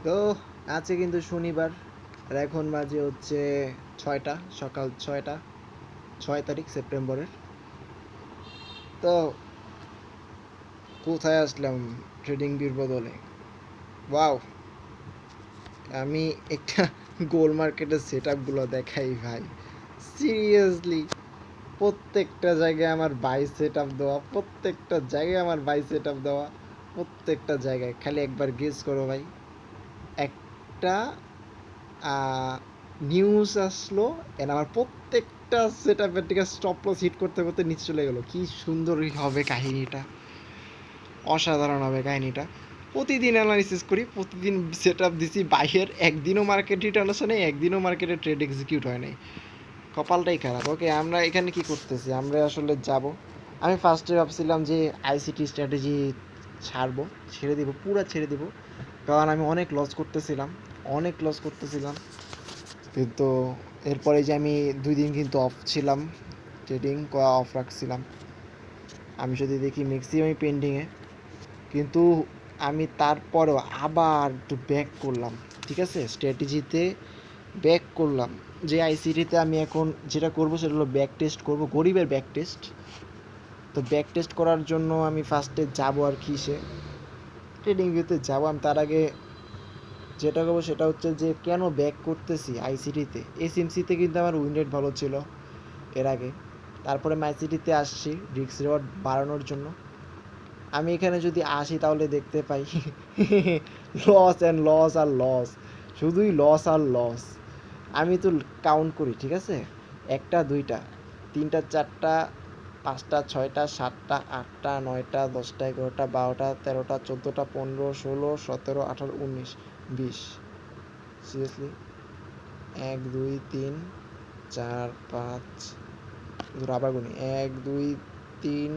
তো আজকে কিন্তু শনিবার, আর এখন বাজে হচ্ছে 6টা, সকাল 6টা, 6 তারিখ সেপ্টেম্বরের। তো কোথায় আসলাম ট্রেডিং ভিউর বদলে? ওয়াও! আমি একটা গোল মার্কেটের সেট আপগুলো দেখাই ভাই, সিরিয়াসলি প্রত্যেকটা জায়গায় আমার বাই সেট আপ দেওয়া, প্রত্যেকটা জায়গায় আমার বাই সেট আপ দেওয়া, প্রত্যেকটা জায়গায়। খালি একবার গেস করো ভাই, একটা নিউজ আসলো, এন্ড আমার প্রত্যেকটা সেট আপের থেকে স্টপ লস হিট করতে করতে নিচে চলে গেলো। কি সুন্দর হবে কাহিনীটা, অসাধারণ হবে কাহিনীটা। প্রতিদিন অ্যানালিসিস করি, প্রতিদিন সেট আপ দিছি বাইরের, একদিনও মার্কেট রিটার্ন আসে নাই, একদিনও মার্কেটে ট্রেড এক্সিকিউট হয় নাই। কপালটাই খারাপ। ওকে, আমরা এখানে কি করতেছি? আমরা আসলে যাব, আমি ফার্স্টে ভাবছিলাম যে আইসিটি স্ট্র্যাটেজি ছাড়বো, ছেড়ে দিব, পুরা ছেড়ে দিব, কারণ আমি অনেক লস করতেছিলাম, অনেক লস করতেছিলাম। কিন্তু এরপরে যে আমি 2 দিন কিন্তু অফ ছিলাম, ট্রেডিং করা অফ রাখছিলাম। আমি যদি দেখি ম্যাক্সিমামই পেন্ডিংয়ে, কিন্তু আমি তারপরেও আবার একটু ব্যাক করলাম, ঠিক আছে, স্ট্র্যাটেজিতে ব্যাক করলাম। যে আইসিটিতে আমি এখন যেটা করবো সেটা হলো ব্যাক টেস্ট করবো, গরিবের ব্যাক টেস্ট। তো ব্যাক টেস্ট করার জন্য আমি ফার্স্টে যাবো আর কি, সে ট্রেডিং ভিউতে যাবো। আমি তার আগে যেটা করবো সেটা হচ্ছে যে কেন ব্যাক করতেছি আইসিটিতে। এসএমসিতে কিন্তু আমার উইন রেট ভালো ছিল এর আগে, তারপরে আইসিটিতে আসছি রিস্ক রিওয়ার্ড বাড়ানোর জন্য। আমি এখানে যদি আসি তাহলে দেখতে পাই লস অ্যান্ড লস আর লস, শুধুই লস আর লস। আমি তো কাউন্ট করি, ঠিক আছে, 1টা 2টা 3টা 4টা 5টা 6টা 7টা 8টা 9টা 10টা 11টা 12টা 13টা 14টা 15 16 17 18 19 20। সিরিয়াসলি 1 2 3 4 5, ধরো আবার গুনি, 1 2 3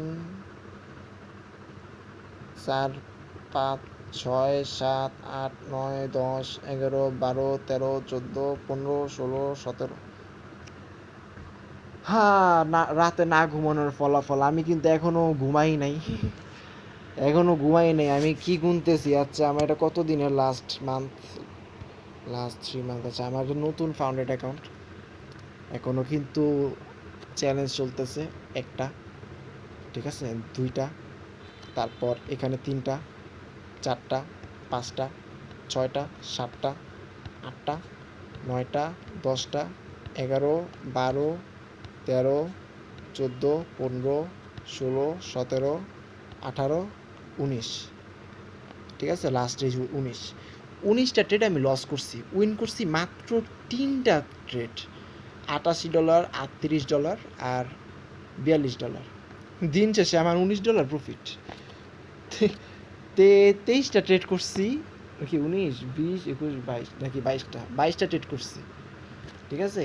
4 5 6 7 8 9 10 11 12 13 14 15 16 17। হ্যাঁ, না, রাতে না ঘুমানোর ফলাফল। আমি কিন্তু এখনো ঘুমাই নাই, এখনো ঘুমাই নাই। আমি কি গুনতেছি, আচ্ছা আমার এটা কত দিনের লাস্ট মান্থ, লাস্ট 3 মান্থ। আচ্ছা আমার একটা নতুন ফাউন্ডেড অ্যাকাউন্ট, এখনো কিন্তু চ্যালেঞ্জ চলতেছে। 1টা, ঠিক আছে, 2টা, তারপর এখানে 3টা 4টা 5টা 6টা 7টা 8টা 9টা 10টা 11 12 13 14 15 16 17 18 19, ঠিক আছে, লাস্ট এই 19টা ট্রেড আমি লস করছি, উইন করছি মাত্র 3টা ট্রেড, $88, $38 আর $42। দিন শেষে আমার $19 প্রফিট। তে 23টা ট্রেড করছি, নাকি 19 20 21 22, নাকি 22টা ট্রেড করছি, ঠিক আছে,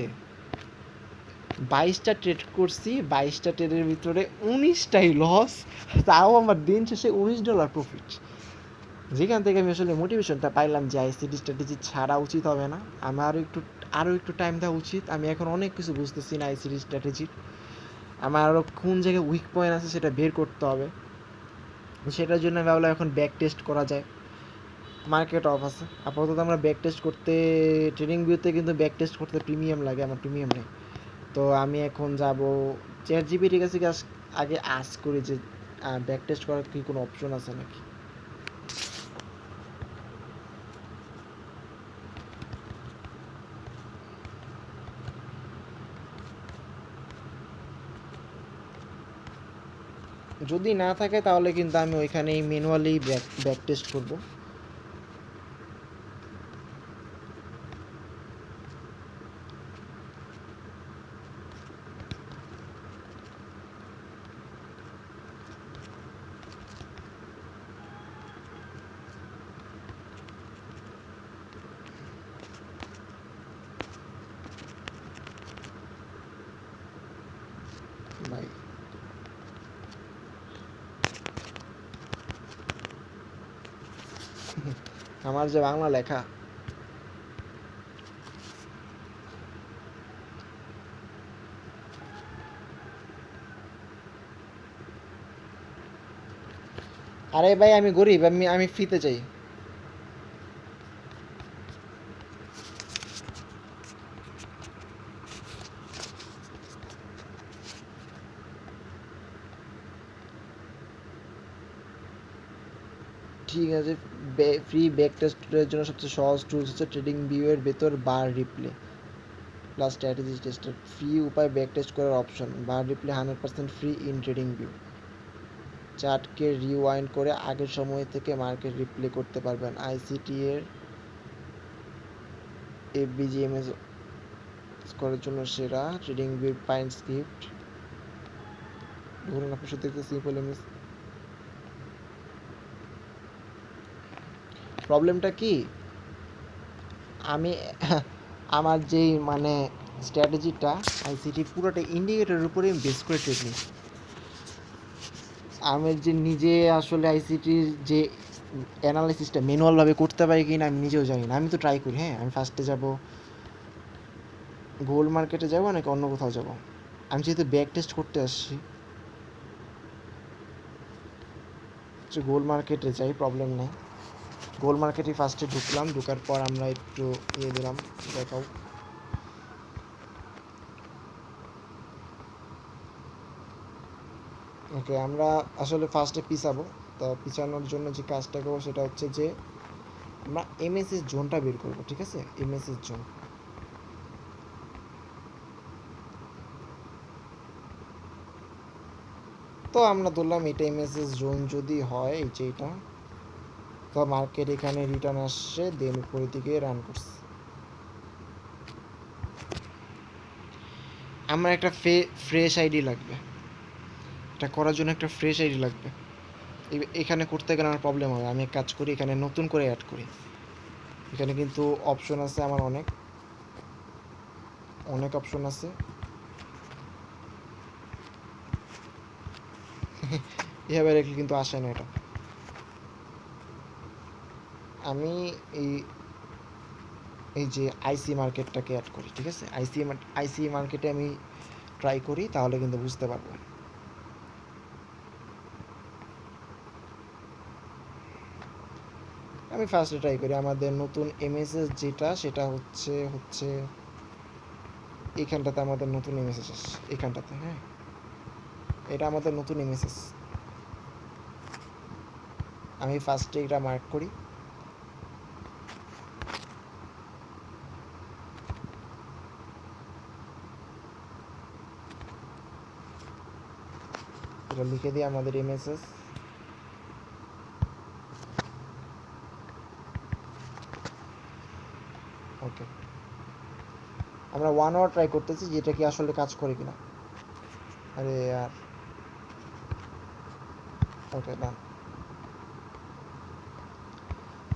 22টা ট্রেড করছি, 22টা ট্রেডের ভিতরে 19টাই লস, তাও আমার দিন শেষে $19 প্রফিট। যেখান থেকে আমি আসলে মোটিভেশনটা পাইলাম যে আইসিটি স্ট্র্যাটেজি ছাড়া উচিত হবে না, আমার আরও একটু টাইম দেওয়া উচিত। আমি এখন অনেক কিছু বুঝতেছি না আইসিটি স্ট্র্যাটেজির, আমার আরও কোন জায়গায় উইক পয়েন্ট আছে সেটা বের করতে হবে। সেটার জন্য আমি ভাবলাম এখন ব্যাক টেস্ট করা যায়, মার্কেট অফ আছে আপাতত। আমরা ব্যাক টেস্ট করতে, ট্রেডিং ভিউতে কিন্তু ব্যাক টেস্ট করতে প্রিমিয়াম লাগে, আমার প্রিমিয়াম নেই। তো আমি এখন যাব চ্যাট জিপিটির কাছে আগে আস্ক করি যে ব্যাক টেস্ট করার কি কোনো অপশন আছে নাকি। যদি না থাকে তাহলে কিন্তু আমি ওইখানেই ম্যানুয়ালি ব্যাক টেস্ট করবো। ভাই আমার যে বাংলা লেখা, আরে ভাই আমি গরিব, আমি ফ্রিতে চাই। ঠিক আছে। ফ্রি ব্যাক টেস্টের জন্য সবচেয়ে সহজ টুলস হচ্ছে ট্রেডিং ভিউ এর ভেতর bar replay plus strategy tester. Free উপায় ব্যাক টেস্ট করার option. Bar replay 100% free in TradingView. চার্টকে রিওয়াইন্ড করে আগের সময় থেকে মার্কেট রিপ্লে করতে পারবেন। আইসিটি এর এফবিজিএমএস স্কোরের জন্য সেরা। ট্রেডিং ভিউ পাইন স্ক্রিপ্ট ধরুন আপনি শুধু দেখতে সিম্পল এমএস। প্রবলেমটা কি, আমি আমার যেই মানে স্ট্র্যাটেজিটা আইসিটি পুরোটা ইন্ডিকেটরের উপরে বেস করে ট্রেড নিই। আমি যে নিজে আসলে আইসিটির যে অ্যানালাইসিসটা ম্যানুয়ালভাবে করতে পারি কি না আমি নিজেও জানি না। আমি তো ট্রাই করি, হ্যাঁ আমি ফার্স্টে যাব গোল্ড মার্কেটে যাব নাকি অন্য কোথাও যাব। আমি যেহেতু ব্যাক টেস্ট করতে আসছি গোল্ড মার্কেটে যাই, প্রবলেম নেই। গোল্ড মার্কেটে ফার্স্টে ঢুকলাম, ঢুকার পর আমরা একটু দিলাম, দেখাও। ওকে, আমরা আসলে ফার্স্টে পিছাবো। তো পিছানোর জন্য যে কাজটা করবো সেটা হচ্ছে যে আমরা এমএসএস জোনটা বের করবো, ঠিক আছে? MSS zone. তো আমরা ধরলাম এটা এমএসএস জোন যদি হয়, এই যে এটা, তো মার্কেট এখানে রিটার্ন আসছে, দেন উপরের দিকে রান করছে। আমার একটা ফ্রেশ আইডি লাগবে, এটা করার জন্য একটা ফ্রেশ আইডি লাগবে। এখানে করতে গেলে আমার প্রবলেম হবে। আমি এক কাজ করি, এখানে নতুন করে অ্যাড করি। এখানে কিন্তু অপশন আছে আমার অনেক অনেক অপশন আছে। এভাবে রেখে কিন্তু আসে না এটা। আমি এই এই যে আইসি মার্কেটটাকে অ্যাড করি, ঠিক আছে? আইসি মার্কেটে আমি ট্রাই করি, তাহলে কিন্তু বুঝতে পারবো। আমি ফার্স্টে ট্রাই করি আমাদের নতুন এমএসএস যেটা, সেটা হচ্ছে এইখানটাতে আমাদের নতুন এমএসএস আসছে, এইখানটাতে। হ্যাঁ, এটা আমাদের নতুন এমএসএস। আমি ফার্স্টে এটা মার্ক করি। এটা লিখে দিই আমাদের এমএসএস। ওকে, আমরা 1 আওয়ার ট্রাই করতেছি যেটা কি আসলে কাজ করে কিনা। আরে यार, ওকে ডান।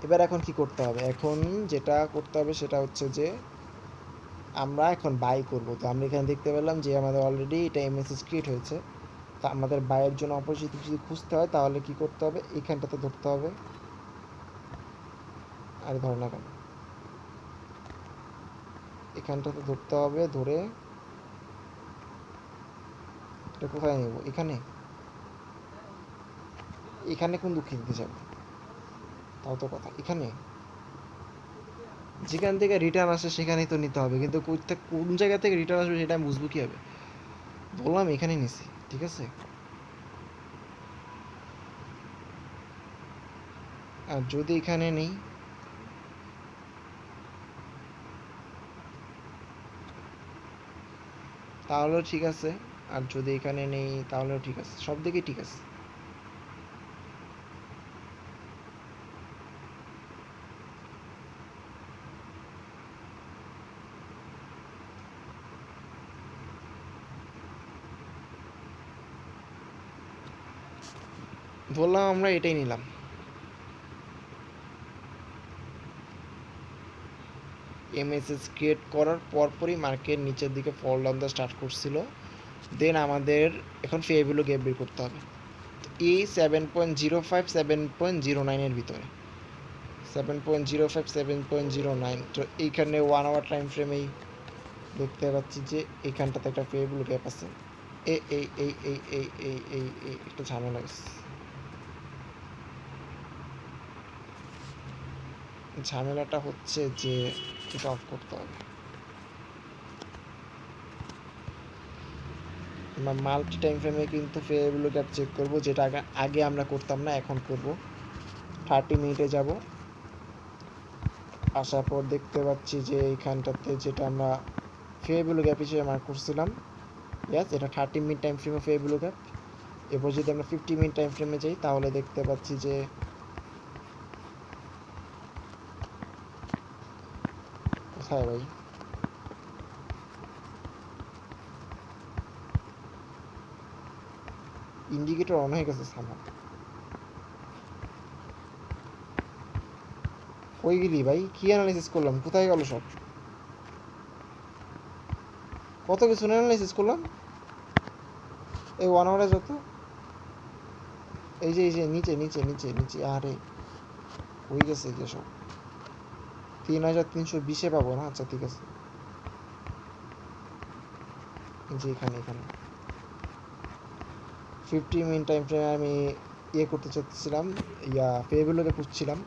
এবার এখন কি করতে হবে? এখন যেটা করতে হবে সেটা হচ্ছে যে আমরা এখন বাই করব। তো আমরা এখানে দেখতে পেলাম যে আমাদের অলরেডি এটা এমএসএস ক্রিয়েট হয়েছে। তো আমাদের বাইয়ের জন্য অপরচুনিটি যদি খুঁজতে হয় তাহলে কি করতে হবে? এইখানটাতে ধরতে হবে। আরে ধরে না কেন, এখানটাতে ধরতে হবে। ধরে এটা কোথায় নেব? এখানে এখানে কোন দুঃখে দিতে যাবে? তাও তো কথা, এখানে যেখান থেকে রিটার্ন আসে সেখানেই তো নিতে হবে, কিন্তু কোন জায়গা থেকে রিটার্ন আসবে সেটা আমি বুঝবো কীভাবে? বললাম এখানে নিছি, ঠিক আছে? আর যদি এখানে নেই, তাহলেও ঠিক আছে। আর যদি এখানে নেই তাহলেও ঠিক আছে, সব দিকেই ঠিক আছে। ধরলাম আমরা এটাই নিলাম। এমএসএস ক্রিয়েট করার পরপরই মার্কেট নিচের দিকে ফল ডাউন দা স্টার্ট করছিল। দেন আমাদের এখন ফেয়ার ভ্যালু গ্যাপ বের করতে হবে। এই 7.05 7.09 ভিতরে, 7.05 7.09। তো এইখানে 1 আওয়ার টাইম ফ্রেমেই দেখতে পাচ্ছি যে এইখানটাতে একটা ফেয়ার ভ্যালু গ্যাপ আছে। এই এই এই এই এই এই এই এই একটা ঝামেলা আছে। ঝামেলাটা হচ্ছে যে এটা অফ করতে হবে। আমরা মাল্টি টাইম ফ্রেমে কিন্তু ফেয়ার ভ্যালু গ্যাপ চেক করবো, যেটা আগে আমরা করতাম না, এখন করব। 30 মিনিটে যাব। আসার পর দেখতে পাচ্ছি যে এইখানটাতে যেটা আমরা ফে ভ্যালু গ্যাপ হিসেবে মার্ক করছিলাম, ইয়াস এটা 30 মিনিট টাইম ফ্রেমে ফে ভ্যালু গ্যাপ। এরপর যদি আমরা 50 মিনিট টাইম ফ্রেমে যাই তাহলে দেখতে পাচ্ছি যে কোথায় ভাই, ইন্ডিকেটর অন হয়ে গেছে সামনে। কই গেলি ভাই, কি অ্যানালাইসিস করলাম, কোথায় গেল সব, কত কিছু অ্যানালাইসিস করলাম। এই 1 আওয়ারে যত, এই যে নিচে নিচে নিচে নিচে, আরে কই গেছে যে সব, 3320-এ পাবো না, আচ্ছা ঠিক আছে, যে এখানে 50 মিনিট টাইম ফ্রেমে আমি করতে চাচ্ছিলাম, ফেভেলকে খুঁজছিলাম।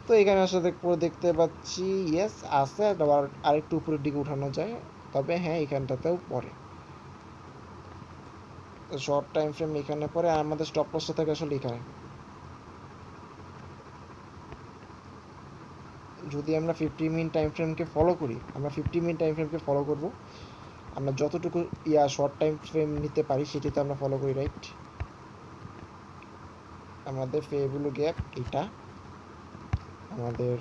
তো এখানে আসলে দেখতে পাচ্ছি ইয়েস আছে, আবার আরেকটু উপরের দিকে উঠানো যায়, তবে হ্যাঁ এখানটাতেও পড়ে শর্ট টাইম ফ্রেম, এখানে পরে আমাদের স্টপ লসটা থাকে আসলে এখানে। যদি আমরা 50 মিনিট টাইম ফ্রেমকে ফলো করি, আমরা 50 মিনিট টাইম ফ্রেমকে ফলো করব, আমরা যতটুকু শর্ট টাইম ফ্রেম নিতে পারি সেটিতে আমরা ফলো করি, রাইট। আমাদের ফেভ্যালু গ্যাপ এটা, আমাদের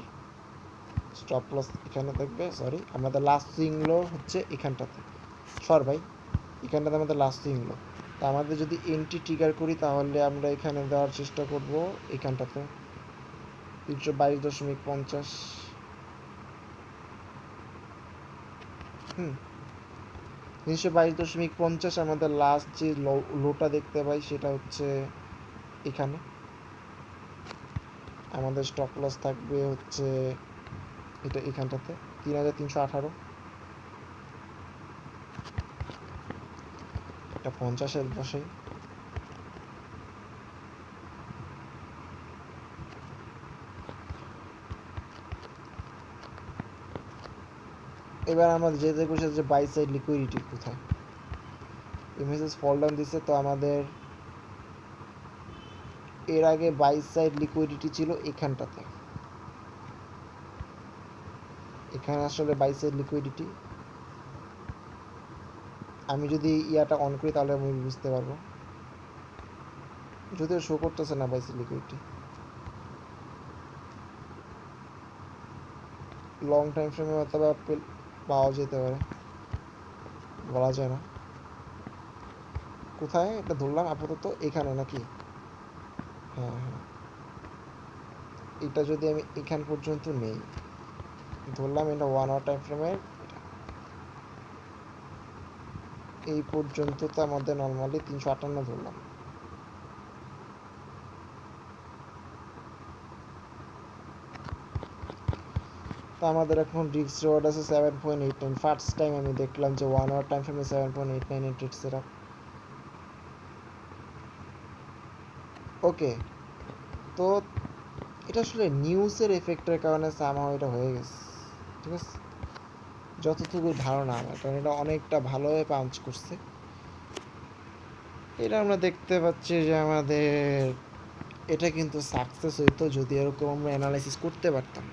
স্টপ লস এখানে থাকবে, সরি আমাদের লাস্ট সুইং লো হচ্ছে এখানটাতে, সর ভাই এখানটাতে আমাদের লাস্ট সুইং লো। তা আমাদের যদি এন্ট্রি ট্রিগার করি তাহলে আমরা এখানে দেওয়ার চেষ্টা করব এখানটাতে 322.50, 322.50 আমাদের লাস্ট যে লোটা দেখতে পাই সেটা হচ্ছে এখানে। আমাদের স্টপ লস থাকবে হচ্ছে এটা এখানটাতে 3318, এটা 50-এর বসে। এবার আমাদের যেতে বসে যে বাই সাইড লিকুইডিটি কোথায়, ইমেজেস ফল ডাউন দিচ্ছে, তো আমাদের এর আগে বাই সাইড লিকুইডিটি ছিল এখানটাতে, এখানে আসলে বাই সাইড লিকুইডিটি, আমি যদি ইয়াটা অন করি তাহলে আমি বুঝতে পারবো, যদিও শো করতেছে না buy side liquidity. Long time ফ্রেমে অথবা পাওয়া যেতে পারে, বলা যায় না। কোথায় এটা ধরলাম আপাতত, এখানে নাকি, হ্যাঁ হ্যাঁ, এটা যদি আমি এখান পর্যন্ত নেই, ধরলাম এটা 1 আওয়ার টাইম ফ্রেমের, এই পর্যন্ত তো আমাদের নর্মালি 358 ধরলাম। তো আমাদের এখন রিস্ক রিওয়ার্ড আছে 7.89, ফার্স্ট টাইম আমি দেখলাম যে 1 আওয়ার টাইম ফ্রেমে 7.89 ট্রেড সেটআপ। ওকে, তো এটা আসলে নিউজের এফেক্টের কারণে সামহাও এটা হয়ে গেছে, ঠিক আছে, যতটুকু ধারণা আমার, কারণ এটা অনেকটা ভালোভাবে পাঞ্চ করছে। এটা আমরা দেখতে পাচ্ছি যে আমাদের এটা কিন্তু সাকসেস হইতো যদি এরকম আমরা অ্যানালাইসিস করতে পারতাম।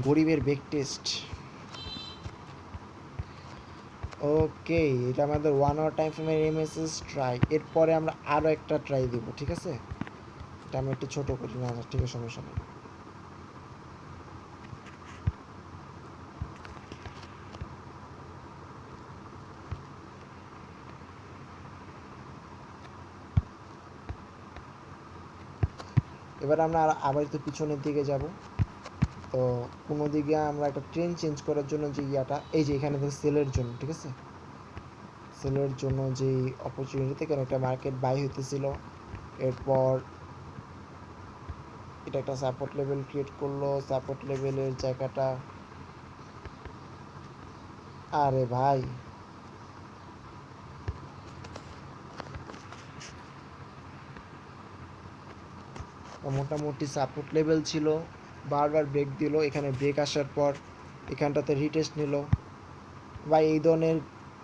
গরিবের বেক টেস্ট। ওকে, এটা আমাদের 1 আওয়ার টাইম ফ্রেমের এমএসএস ট্রাই, এরপরে আমরা আরও একটা ট্রাই দিব, ঠিক আছে, এটা আমি একটু ছোটো করি না, ঠিক আছে সমস্যা নেই। এবার আমরা আবার একটু পিছনের দিকে যাব, তো কোনো দিকে আমরা একটা ট্রেন চেঞ্জ করার জন্য যে ইয়াটা, এই যে এখানে সেলের জন্য, ঠিক আছে, সেলের জন্য যে অপরচুনিটি থেকে একটা মার্কেট বাই হইতেছিল, এরপর এটা একটা সাপোর্ট লেভেল ক্রিয়েট করলো, সাপোর্ট লেভেলের জায়গাটা, আরে ভাই মোটামুটি সাপোর্ট লেভেল ছিল, বারবার ব্রেক দিল, এখানে ব্রেক আসার পর এখানটাতে রিটেস্ট নিল। ভাই এই ধরনের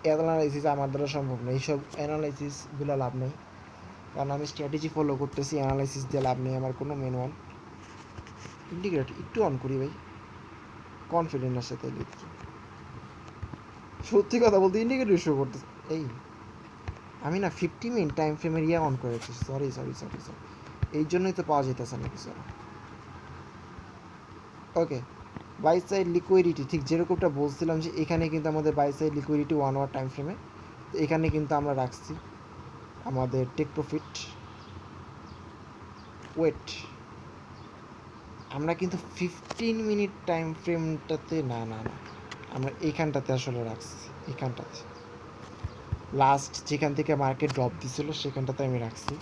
অ্যানালাইসিস আমার দ্বারা সম্ভব না, এইসব অ্যানালাইসিসগুলো লাভ নেই, কারণ আমি স্ট্র্যাটেজি ফলো করতেছি, অ্যানালাইসিস দিয়ে লাভ নেই আমার কোনো। মেন ওয়ান ইন্ডিকেটর একটু অন করি ভাই, কনফিডেন্ট আসে তাইলে একটু। সত্যি কথা বলতে ইন্ডিকেটর শো করতেছে। এই আমি না 50 মিনিট টাইম ফ্রেমের অন করেছি, সরি সরি সরি সরি, এই জন্যই তো পাওয়া যেতেছে না কিছু। ওকে, বাই সাইড লিকুইডিটি ঠিক যেরকমটা বলছিলাম যে এখানে কিন্তু আমাদের buy side liquidity 1 hour time ফ্রেমে, তো এখানে কিন্তু আমরা রাখছি আমাদের টেক প্রফিট। ওয়েট, আমরা কিন্তু 15 মিনিট টাইম ফ্রেমটাতে না না না, আমরা এইখানটাতে আসলে রাখছি, এইখানটাতে লাস্ট যেখান থেকে মার্কেট ড্রপ দিছিল সেখানটাতে আমি রাখছি,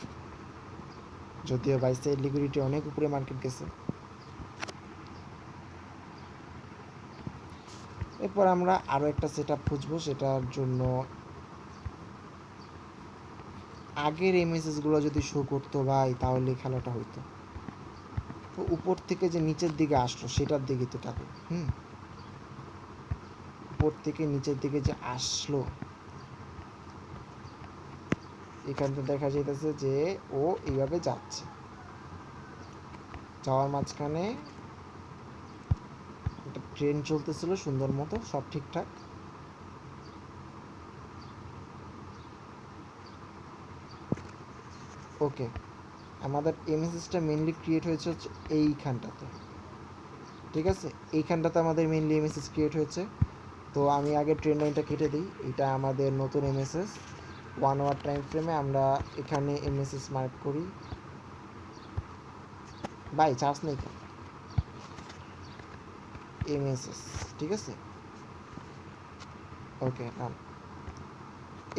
যদিও বাই সাইড লিকুইডিটি অনেক উপরে মার্কেট গেছে। এরপর আমরা আরও একটা সেট আপ খুঁজবো, সেটার জন্য আগের এমএসএসগুলো যদি শো করতো ভাই তাহলে খেলাটা হইতো। তো উপর থেকে যে নিচের দিকে আসলো সেটার দিকে তো থাকো। উপর থেকে নিচের দিকে যে আসলো, এখানটা দেখা যাইতেছে যে ও এইভাবে যাচ্ছে, যাওয়ার মাঝখানে একটা ট্রেন চলতেছিল সুন্দর মতো, সব ঠিকঠাক। ওকে, আমাদের এমএসএসটা মেনলি ক্রিয়েট হয়েছে হচ্ছে এইখানটাতে, ঠিক আছে, এইখানটাতে আমাদের মেনলি এমএসএস ক্রিয়েট হয়েছে। তো আমি আগে ট্রেন লাইনটা কেটে দিই, এটা আমাদের নতুন এমএসএস 1 আওয়ার টাইম ফ্রেমে আমরা এখানে এমএসএস মার্ক করি। বাই চার্জ নেই কেন, এমএসএস, ঠিক আছে। ওকে,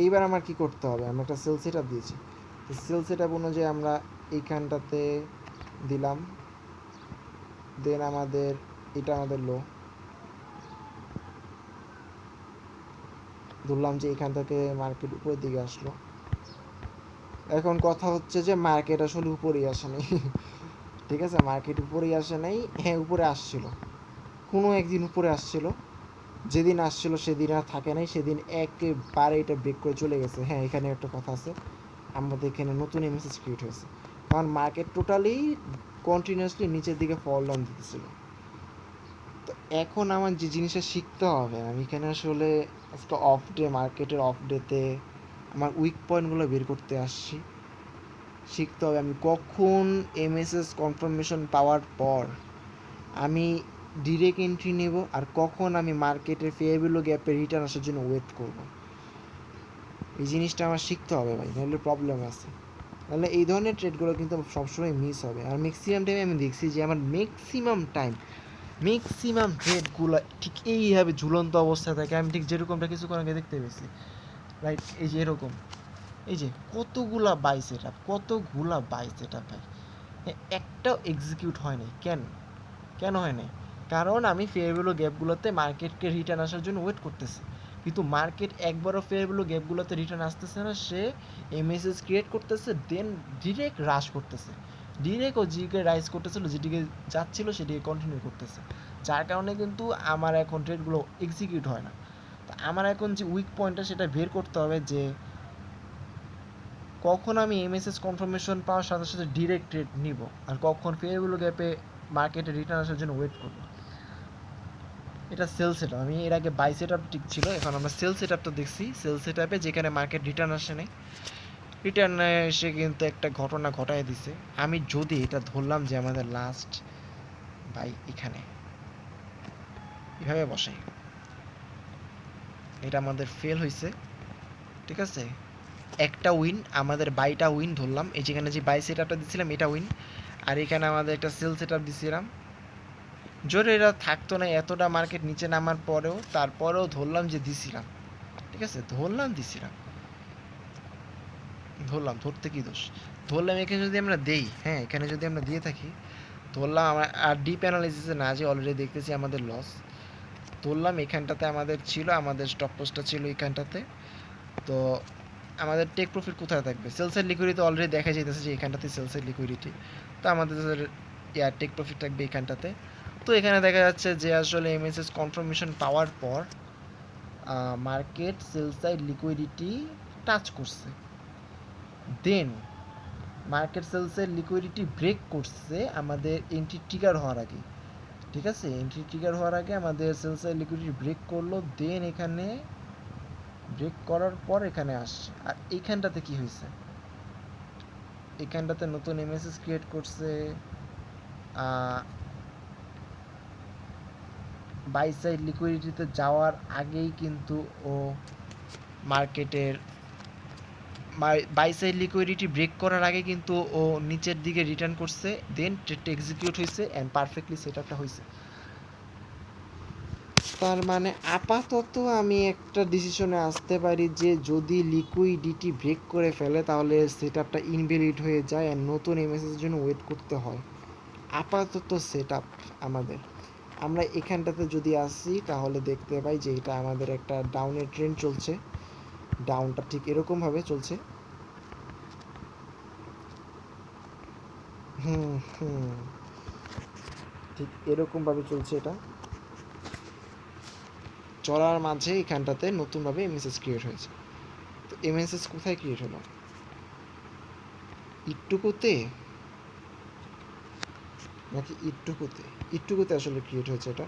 এইবার আমার কি করতে হবে, আমরা একটা সেল সেট আপ দিয়েছি, সেল সেট আপ অনুযায়ী আমরা এইখানটাতে দিলাম, দেন আমাদের এটা আমাদের লো ধরলাম যে এখান থেকে মার্কেট উপরের দিকে আসলো। এখন কথা হচ্ছে যে মার্কেট আসলে উপরেই আসে নাই ঠিক আছে, মার্কেট উপরেই আসে নাই, হ্যাঁ উপরে আসছিল, কোনো একদিন উপরে আসছিল, যেদিন আসছিল সেদিন আর থাকে নাই, সেদিন একেবারে এটা ব্রেক করে চলে গেছে। হ্যাঁ এখানে একটা কথা আছে, আমাদের এখানে নতুন এমএসএস ক্রিয়েট হয়েছে, কারণ মার্কেট টোটালি কন্টিনিউয়াসলি নিচের দিকে ফল ডাউন দিতেছিল। তো এখন আমার যে জিনিসটা শিখতে হবে, আমি এখানে আসলে আজকে অফ ডে, মার্কেটের অফ ডেতে আমার উইক পয়েন্টগুলো বের করতে আসছি। শিখতে হবে আমি কখন এমএসএস কনফার্মেশন পাওয়ার পর আমি ডিরেক্ট এন্ট্রি নেব, আর কখন আমি মার্কেটের ফেয়ার ভ্যালু গ্যাপে রিটার্ন আসার জন্য ওয়েট করব। এই জিনিসটা আমার শিখতে হবে ভাই, নাহলে প্রবলেম আছে, নাহলে এই ধরনের ট্রেডগুলো কিন্তু সবসময় মিস হবে। আর ম্যাক্সিমাম টাইমে আমি দেখছি যে আমার ম্যাক্সিমাম ট্রেডগুলো ঠিক এইভাবে ঝুলন্ত অবস্থায় থাকে। আমি ঠিক যেরকমটা কিছুক্ষণ আগে দেখতে পেয়েছি, রাইট, এই যে এরকম, এই যে কতগুলা বাই সেট আপ ভাই, একটাও এক্সিকিউট হয় নাই। কেন হয় নাই? কারণ আমি ফেয়ার ভ্যালু গ্যাপগুলোতে মার্কেটকে রিটার্ন আসার জন্য ওয়েট করতেছি, কিন্তু মার্কেট একবারও ফেয়ার ভ্যালু গ্যাপগুলোতে রিটার্ন আসতেছে না, সে এমএসএস ক্রিয়েট করতেছে, দেন ডিরেক্ট রাশ করতেছে, ডিরেক্ট ও জিকে রাইজ করতেছিল, যেদিকে যাচ্ছিল সেদিকে কন্টিনিউ করতেছে, যার কারণে কিন্তু আমার এখন ট্রেডগুলো এক্সিকিউট হয় না। তো আমার এখন যে উইক পয়েন্টটা সেটা বের করতে হবে, যে কখন আমি এমএসএস কনফার্মেশন পাওয়ার সাথে সাথে ডিরেক্ট ট্রেড নিব, আর কখন ফেয়ার ভ্যালু গ্যাপে মার্কেটে রিটার্ন আসার জন্য ওয়েট করব। এটা সেল সেট আপ, আমি এর আগে বাই সেট আপ ঠিক ছিল, এখন আমরা সেল সেট আপটা দেখছি। সেল সেট আপে যেখানে মার্কেট রিটার্ন আসে নাই, রিটার্ন এসে কিন্তু একটা ঘটনা ঘটায় দিছে। আমি যদি এটা ধরলাম যে আমাদের লাস্ট বাই এখানে এভাবে বসাই, এটা আমাদের ফেল হয়েছে, ঠিক আছে, একটা উইন, আমাদের বাইটা উইন ধরলাম, এই যেখানে যে বাই সেট আপটা দিছিলাম এটা উইন, আর এখানে আমাদের একটা সেল সেট আপ দিছিলাম, জোরে এটা থাকতো না এতটা মার্কেট নিচে নামার পরেও, তারপরেও ধরলাম যে দিছিলাম, ঠিক আছে, ধরলাম ধরতে কি দোষ, ধরলাম এখানে যদি আমরা দেই, হ্যাঁ এখানে যদি আমরা দিয়ে থাকি, ধরলাম আমরা আর ডিপ অ্যানালাইসিসে না, যে অলরেডি দেখতেছি আমাদের লস, ধরলাম এখানটাতে আমাদের ছিল, আমাদের স্টপ লসটা ছিল এখানটাতে, তো আমাদের টেক প্রফিট কোথায় থাকবে, সেলসের লিকুইডিটি অলরেডি দেখা যাইতেছে যে এখানটাতে সেলসের লিকুইডিটি, তো আমাদের টেক প্রফিট থাকবে এখানটাতে। তো এখানে দেখা যাচ্ছে যে আসলে এমএসএস কনফার্মেশন পাওয়ার পর market sell side liquidity touch করছে, দেন মার্কেট সেলসের লিকুইডিটি ব্রেক করছে আমাদের এন্ট্রি ট্রিগার হওয়ার আগে, ঠিক আছে? এন্ট্রি ট্রিগার হওয়ার আগে আমাদের সেলসের লিকুইডিটি ব্রেক করলো, দেন এখানে ব্রেক করার পর এখানে আসছে। আর এইখানটাতে কি হয়েছে, এখানটাতে নতুন এমএসএস ক্রিয়েট করছে, বাই সাইড লিকুইডিটিতে যাওয়ার আগেই কিন্তু ও মার্কেটের বাই সাইড লিকুইডিটি ব্রেক করার আগে কিন্তু ও নিচের দিকে রিটার্ন করছে, দেন ট্রেডটা এক্সিকিউট হয়েছে অ্যান্ড পারফেক্টলি সেটআপটা হয়েছে। তার মানে আপাতত আমি একটা ডিসিশনে আসতে পারি যে যদি লিকুইডিটি ব্রেক করে ফেলে তাহলে সেটআপটা ইনভ্যালিড হয়ে যায় আর নতুন এমএসএসের জন্য ওয়েট করতে হয়। আপাতত সেটআপ আমাদের, আমরা এখানটাতে যদি আসি তাহলে দেখতে পাই যে এটা আমাদের একটা ডাউনের ট্রেন্ড চলছে, ডাউনটা ঠিক এরকমভাবে চলছে। ঠিক এরকমভাবে চলছে, এটা চলার মাঝে এখানটাতে নতুনভাবে এমএসএস ক্রিয়েট হয়েছে। তো এমএসএস কোথায় ক্রিয়েট হলো, ইটটুকুতে নাকি ইটটুকুতে? ইটটুকুতে আসলে ক্রিয়েট হয়েছে এটা,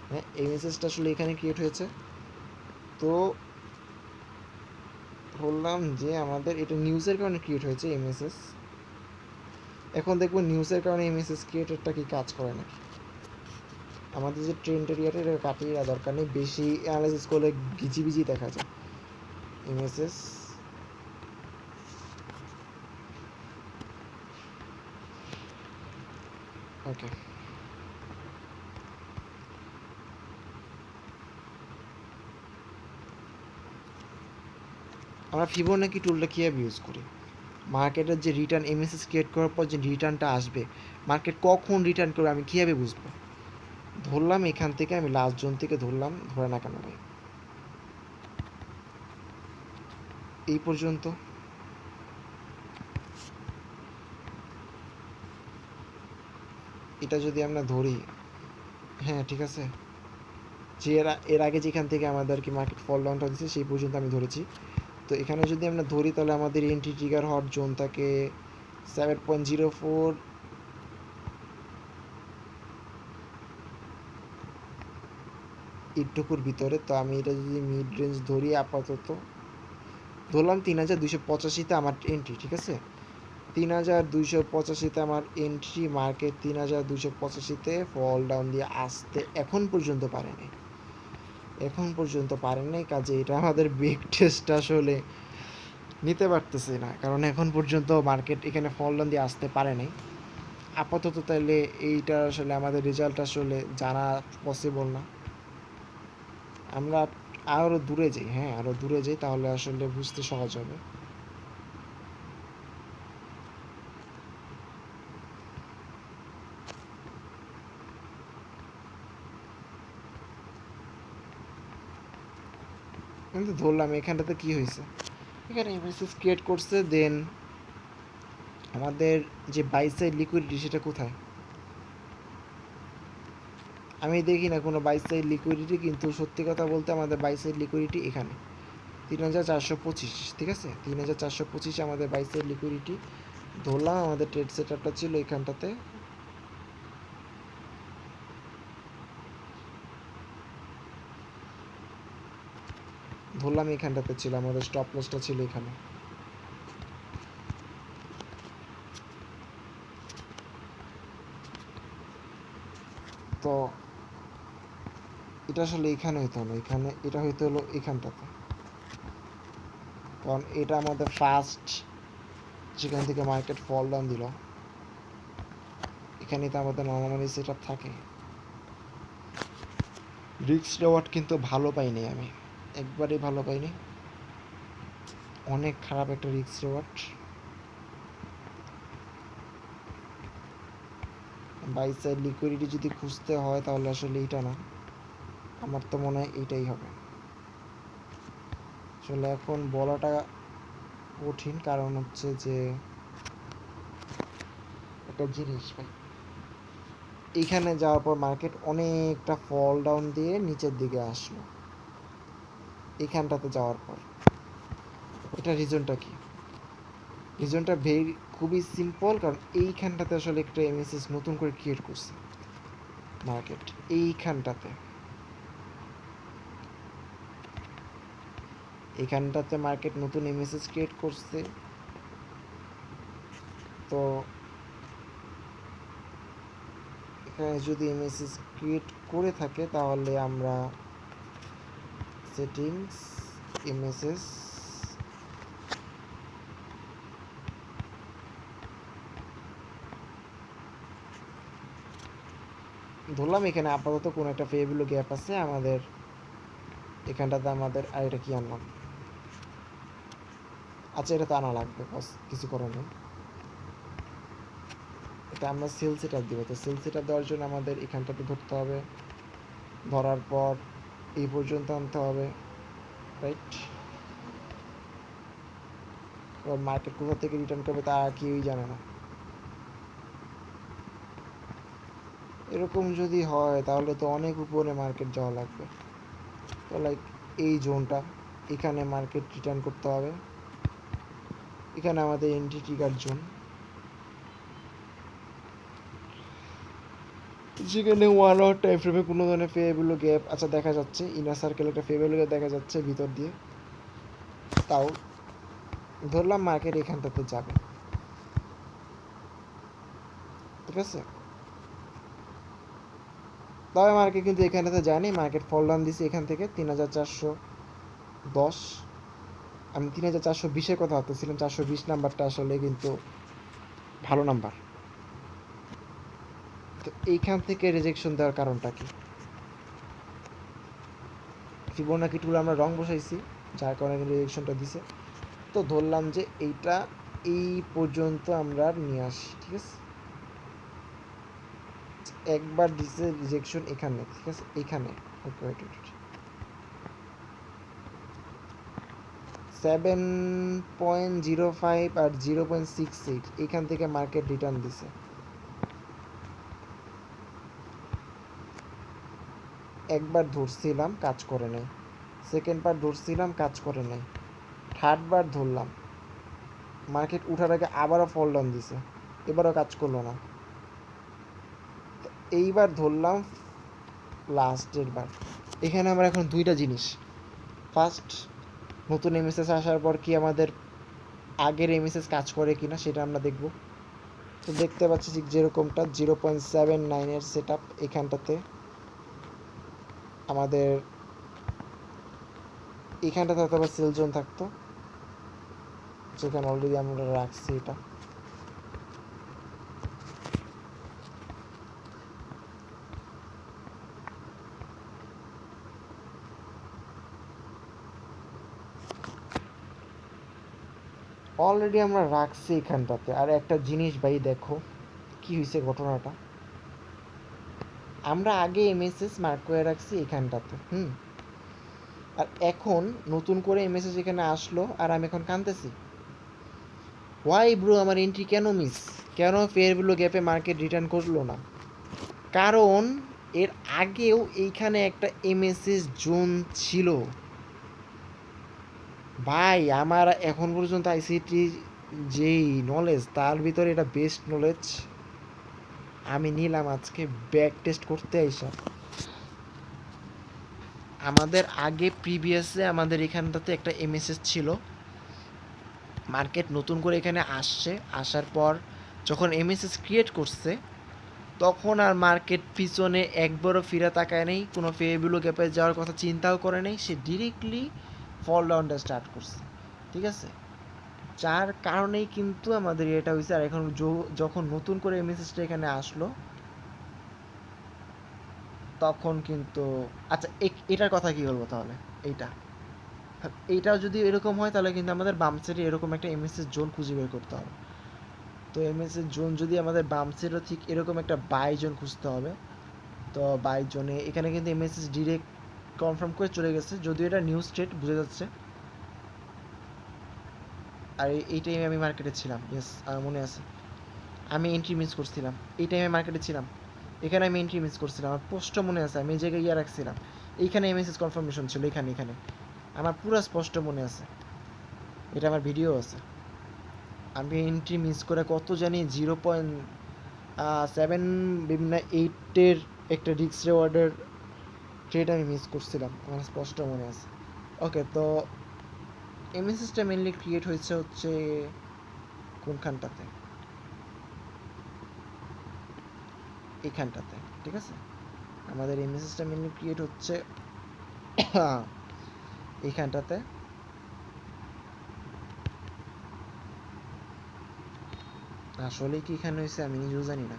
হ্যাঁ এমএসএসটা আসলে এখানে ক্রিয়েট হয়েছে। তো বললাম যে আমাদের এটা নিউজের কারণে ক্রিয়েট হয়েছে এমএসএস। এখন দেখবো নিউজের কারণে এমএসএস ক্রিয়েটরটা কি কাজ করে নাকি। আমাদের যে ট্রেন্ড এরিয়াটা এটা কাটিয়ে দরকার নেই, বেশি অ্যানালাইসিস করলে ঘিচিবিচি দেখা যায়। এমএসএস ওকে, আমরা ফিবোনাকি টুলটা কীভাবে ইউজ করি, মার্কেটের যে রিটার্ন এমএসএস ক্রিয়েট করার পর যে রিটার্নটা আসবে, মার্কেট কখন রিটার্ন করবে আমি কীভাবে বুঝবো? ধরলাম এখান থেকে আমি লাস্ট জোন থেকে ধরলাম, ধরে না কেন ভাই, এই পর্যন্ত এটা যদি আমরা ধরি, হ্যাঁ ঠিক আছে, যে এর আগে যেখান থেকে আমাদের কি মার্কেট ফল ডাউনটা দিচ্ছে সেই পর্যন্ত আমি ধরেছি। তো এখানে যদি আমরা ধরি তাহলে আমাদের এন্ট্রি ট্রিগার হওয়ার জোন থাকে 7.04, এইটুকুর ভিতরে। তো আমি এটা যদি মিড রেঞ্জ ধরি আপাতত ধরলাম 3285তে আমার এন্ট্রি, ঠিক আছে? 3285তে আমার এন্ট্রি, মার্কেট 3285তে ফল ডাউন দিয়ে আসতে এখন পর্যন্ত পারেনি, এখন পর্যন্ত পারেনি, কাজে এটা আমাদের বেগ টেস্ট আসলে নিতে পারতেছে না, কারণ এখন পর্যন্ত মার্কেট এখানে ফল ডাউন দিয়ে আসতে পারে নাই আপাতত। তাহলে এইটা আসলে আমাদের রেজাল্ট আসলে জানা পসিবল না। আমরা আরও দূরে যাই, হ্যাঁ আরও দূরে যাই তাহলে আসলে বুঝতে সহজ হবে। কিন্তু ধরলাম এখানটাতে কি হয়েছে, এখানে এমএসএস ক্রিয়েট করছে, দেন আমাদের যে বাই সাইড লিকুইডিটি সেটা কোথায়, আমি দেখি না কোনো বাই সাইড লিকুইডিটি। কিন্তু সত্যি কথা বলতে আমাদের বাই সাইড লিকুইডিটি এখানে 3425, ঠিক আছে? 3425 আমাদের বাই সাইড লিকুইডিটি। ধরলাম আমাদের ট্রেড সেট আপটা ছিল এখানটাতে, ধরলাম এখানটাতে ছিল আমাদের স্টপ লসটা ছিল এখানে। তো এটা আসলে এখানে হইতে হলো, এখানে এটা হইতে হলো এখানটাতে, কারণ এটা আমাদের ফার্স্ট যেখান থেকে মার্কেট ফল ডাউন দিল, এখানে তো আমাদের নর্মালি সেট আপ থাকে। রিস্ক রিওয়ার্ড কিন্তু ভালো পাইনি আমি, একবারেই ভালো পাইনি, অনেক খারাপ একটা risk reward. Buy side liquidity যদি খুঁজতে হয় তাহলে আসলে এইটা না, আমার তো মনে হয় এইটাই হবে। আসলে এখন বলাটা কঠিন, কারণ হচ্ছে যে একটা জিনিস ভাই, এইখানে যাওয়ার পর মার্কেট অনেকটা ফল ডাউন দিয়ে নিচের দিকে আসলো এখানটাতে যাওয়ার পর, এটা রিজনটা কি? রিজনটা খুবই সিম্পল, কারণ এইখানটাতে আসলে একটা এমএসএস নতুন করে ক্রিয়েট করছে মার্কেট। এইখানটাতে মার্কেট নতুন এমএসএস ক্রিয়েট করছে। তো এখানে যদি এমএসএস ক্রিয়েট করে থাকে তাহলে আমরা সেটিংস এমএসএস ধরলাম এখানে আপাতত কোনো একটা ফেভিলো গ্যাপ আছে আমাদের এখানটাতে আমাদের। আর এটা কি আনলাম? আচ্ছা, এটা তো আনা লাগবে, বাস কিছু করার নেই। এটা আমরা সেল সেট আপ দিব। তো সেল সেট আপ দেওয়ার জন্য আমাদের এখানটাতে ধরতে হবে, ধরার পর এই পর্যন্ত আনতে হবে, রাইট? এবার মার্কেট কোথা থেকে রিটার্ন করবে তা কেউই জানে না। এরকম যদি হয় তাহলে তো অনেক উপরে মার্কেট যাওয়া লাগবে। তো লাইক এই জোনটা, এখানে মার্কেট রিটার্ন করতে হবে। এখানে আমাদের এন্ট্রি ট্রিগার জোন, যেখানে 1 আওয়ার টাইম ফ্রেমে কোনো ধরনের ফেভিলো গ্যাপ আচ্ছা দেখা যাচ্ছে, ইনার সার্কেল একটা ফেভিলো গ্যাপ দেখা যাচ্ছে ভিতর দিয়ে। তাও ধরলাম মার্কেট এখানটাতে যাবে, ঠিক আছে? তবে মার্কেট কিন্তু এখানটাতে যায়নি, মার্কেট ফল ডাউন দিছে এখান থেকে 3410। আমি 3420-এর কথা ভাবতেছিলাম, 420 নাম্বারটা আসলে কিন্তু ভালো নাম্বার। তো এইখান থেকে রিজেকশন দেওয়ার কারণটা কি? ফিবোনাকি টুল আমরা রং বসাইছি, যার কারণে কিন্তু রিজেকশনটা দিছে। তো ধরলাম যে এইটা এই পর্যন্ত আমরা নিয়ে আসি, ঠিক আছে? একবার দিছে রিজেকশন এখানে, ঠিক আছে? এখানে ওকে, ওয়েট 7.05 আর 0.68 এখান থেকে মার্কেট রিটার্ন দিছে। একবার ধরছিলাম, কাজ করে নাই। সেকেন্ড বার ধরছিলাম, কাজ করে নাই। থার্ড বার ধরলাম, মার্কেট উঠার আগে আবারও ফল ডাউন দিছে, এবারও কাজ করলো না। এইবার ধরলাম লাস্টের বার। এখানে আমরা এখন দুইটা জিনিস, ফার্স্ট নতুন এমএসএস আসার পর কি আমাদের আগের এমএসএস কাজ করে কিনা সেটা আমরা দেখব। তো দেখতে পাচ্ছি যেরকমটা 0.79-এর সেট আপ এখানটাতে আমাদের, এখানটাতে হয়তো আবার সেল জোন থাকতো, যেখানে অলরেডি আমরা রাখছি। এটা অলরেডি আমরা রাখছি এখানটাতে। আর একটা জিনিস ভাই দেখো কি হয়েছে ঘটনাটা, আমরা আগে এমএসএস মার্ক করে রাখছি এখানটাতে, আর এখন নতুন করে এমএসএস এখানে আসলো আর আমি এখন কানতেছি, ওয়াই ব্রো আমার এন্ট্রি কেন মিস, কেন ফেয়ারভ্যালু গ্যাপে মার্কেট রিটার্ন করলো না? কারণ এর আগেও এইখানে একটা এমএসএস জোন ছিল ভাই। আমার এখন পর্যন্ত আইসিটি যেই নলেজ তার ভিতরে এটা বেস্ট নলেজ আমি নিলাম আজকে ব্যাক টেস্ট করতে আইসা। আমাদের আগে প্রিভিয়াসে আমাদের এখানটাতে একটা এমএসএস ছিল, মার্কেট নতুন করে এখানে আসছে, আসার পর যখন এমএসএস ক্রিয়েট করছে তখন আর মার্কেট পিছনে একবারও ফিরে তাকায় নেই, কোনো ফেভিলো গ্যাপে যাওয়ার কথা চিন্তাও করে নেই, সে ডিরেক্টলি ফল ডাউনটা স্টার্ট করছে, ঠিক আছে? যার কারণেই কিন্তু আমাদের এটা হয়েছে। আর এখন যখন নতুন করে এমএসএসটা এখানে আসলো তখন কিন্তু আচ্ছা এটার কথা কি বলবো তাহলে, এইটাও যদি এরকম হয় তাহলে কিন্তু আমাদের বাম সাইডে এরকম একটা এমএসএস জোন খুঁজে বের করতে হবে। তো এমএসএস জোন যদি আমাদের বাম সাইডও ঠিক এরকম একটা বাই জোন খুঁজতে হবে। তো বাই জোনে এখানে কিন্তু এমএসএস ডিরেক্ট কনফার্ম করে চলে গেছে, যদিও এটা নিউ স্টেট বোঝা যাচ্ছে। আর এই টাইমে আমি মার্কেটে ছিলাম, ইয়েস আমার মনে আছে, আমি এন্ট্রি মিস করছিলাম এই টাইমে মার্কেটে ছিলাম, এখানে আমি এন্ট্রি মিস করছিলাম, আমার স্পষ্ট মনে আছে। আমি এই জায়গায় ইয়ে রাখছিলাম, এইখানে এমএসএস কনফার্মেশন ছিল, এখানে আমার পুরো স্পষ্ট মনে আছে, এটা আমার ভিডিও আছে। আমি এন্ট্রি মিস করে কত জানি 0.7 একটা রিক্স রেওয়ার্ডের ট্রেড আমি মিস করছিলাম, আমার স্পষ্ট মনে আছে। ওকে, তো এমএসএসটা মেনলি ক্রিয়েট হয়েছে হচ্ছে কোনখানটাতে, এইখানটাতে, ঠিক আছে। আমাদের এমএসএসটা মেনলি ক্রিয়েট হচ্ছে এইখানটাতে। আসলে কি এখানে হয়েছে আমি নিজেও জানি না,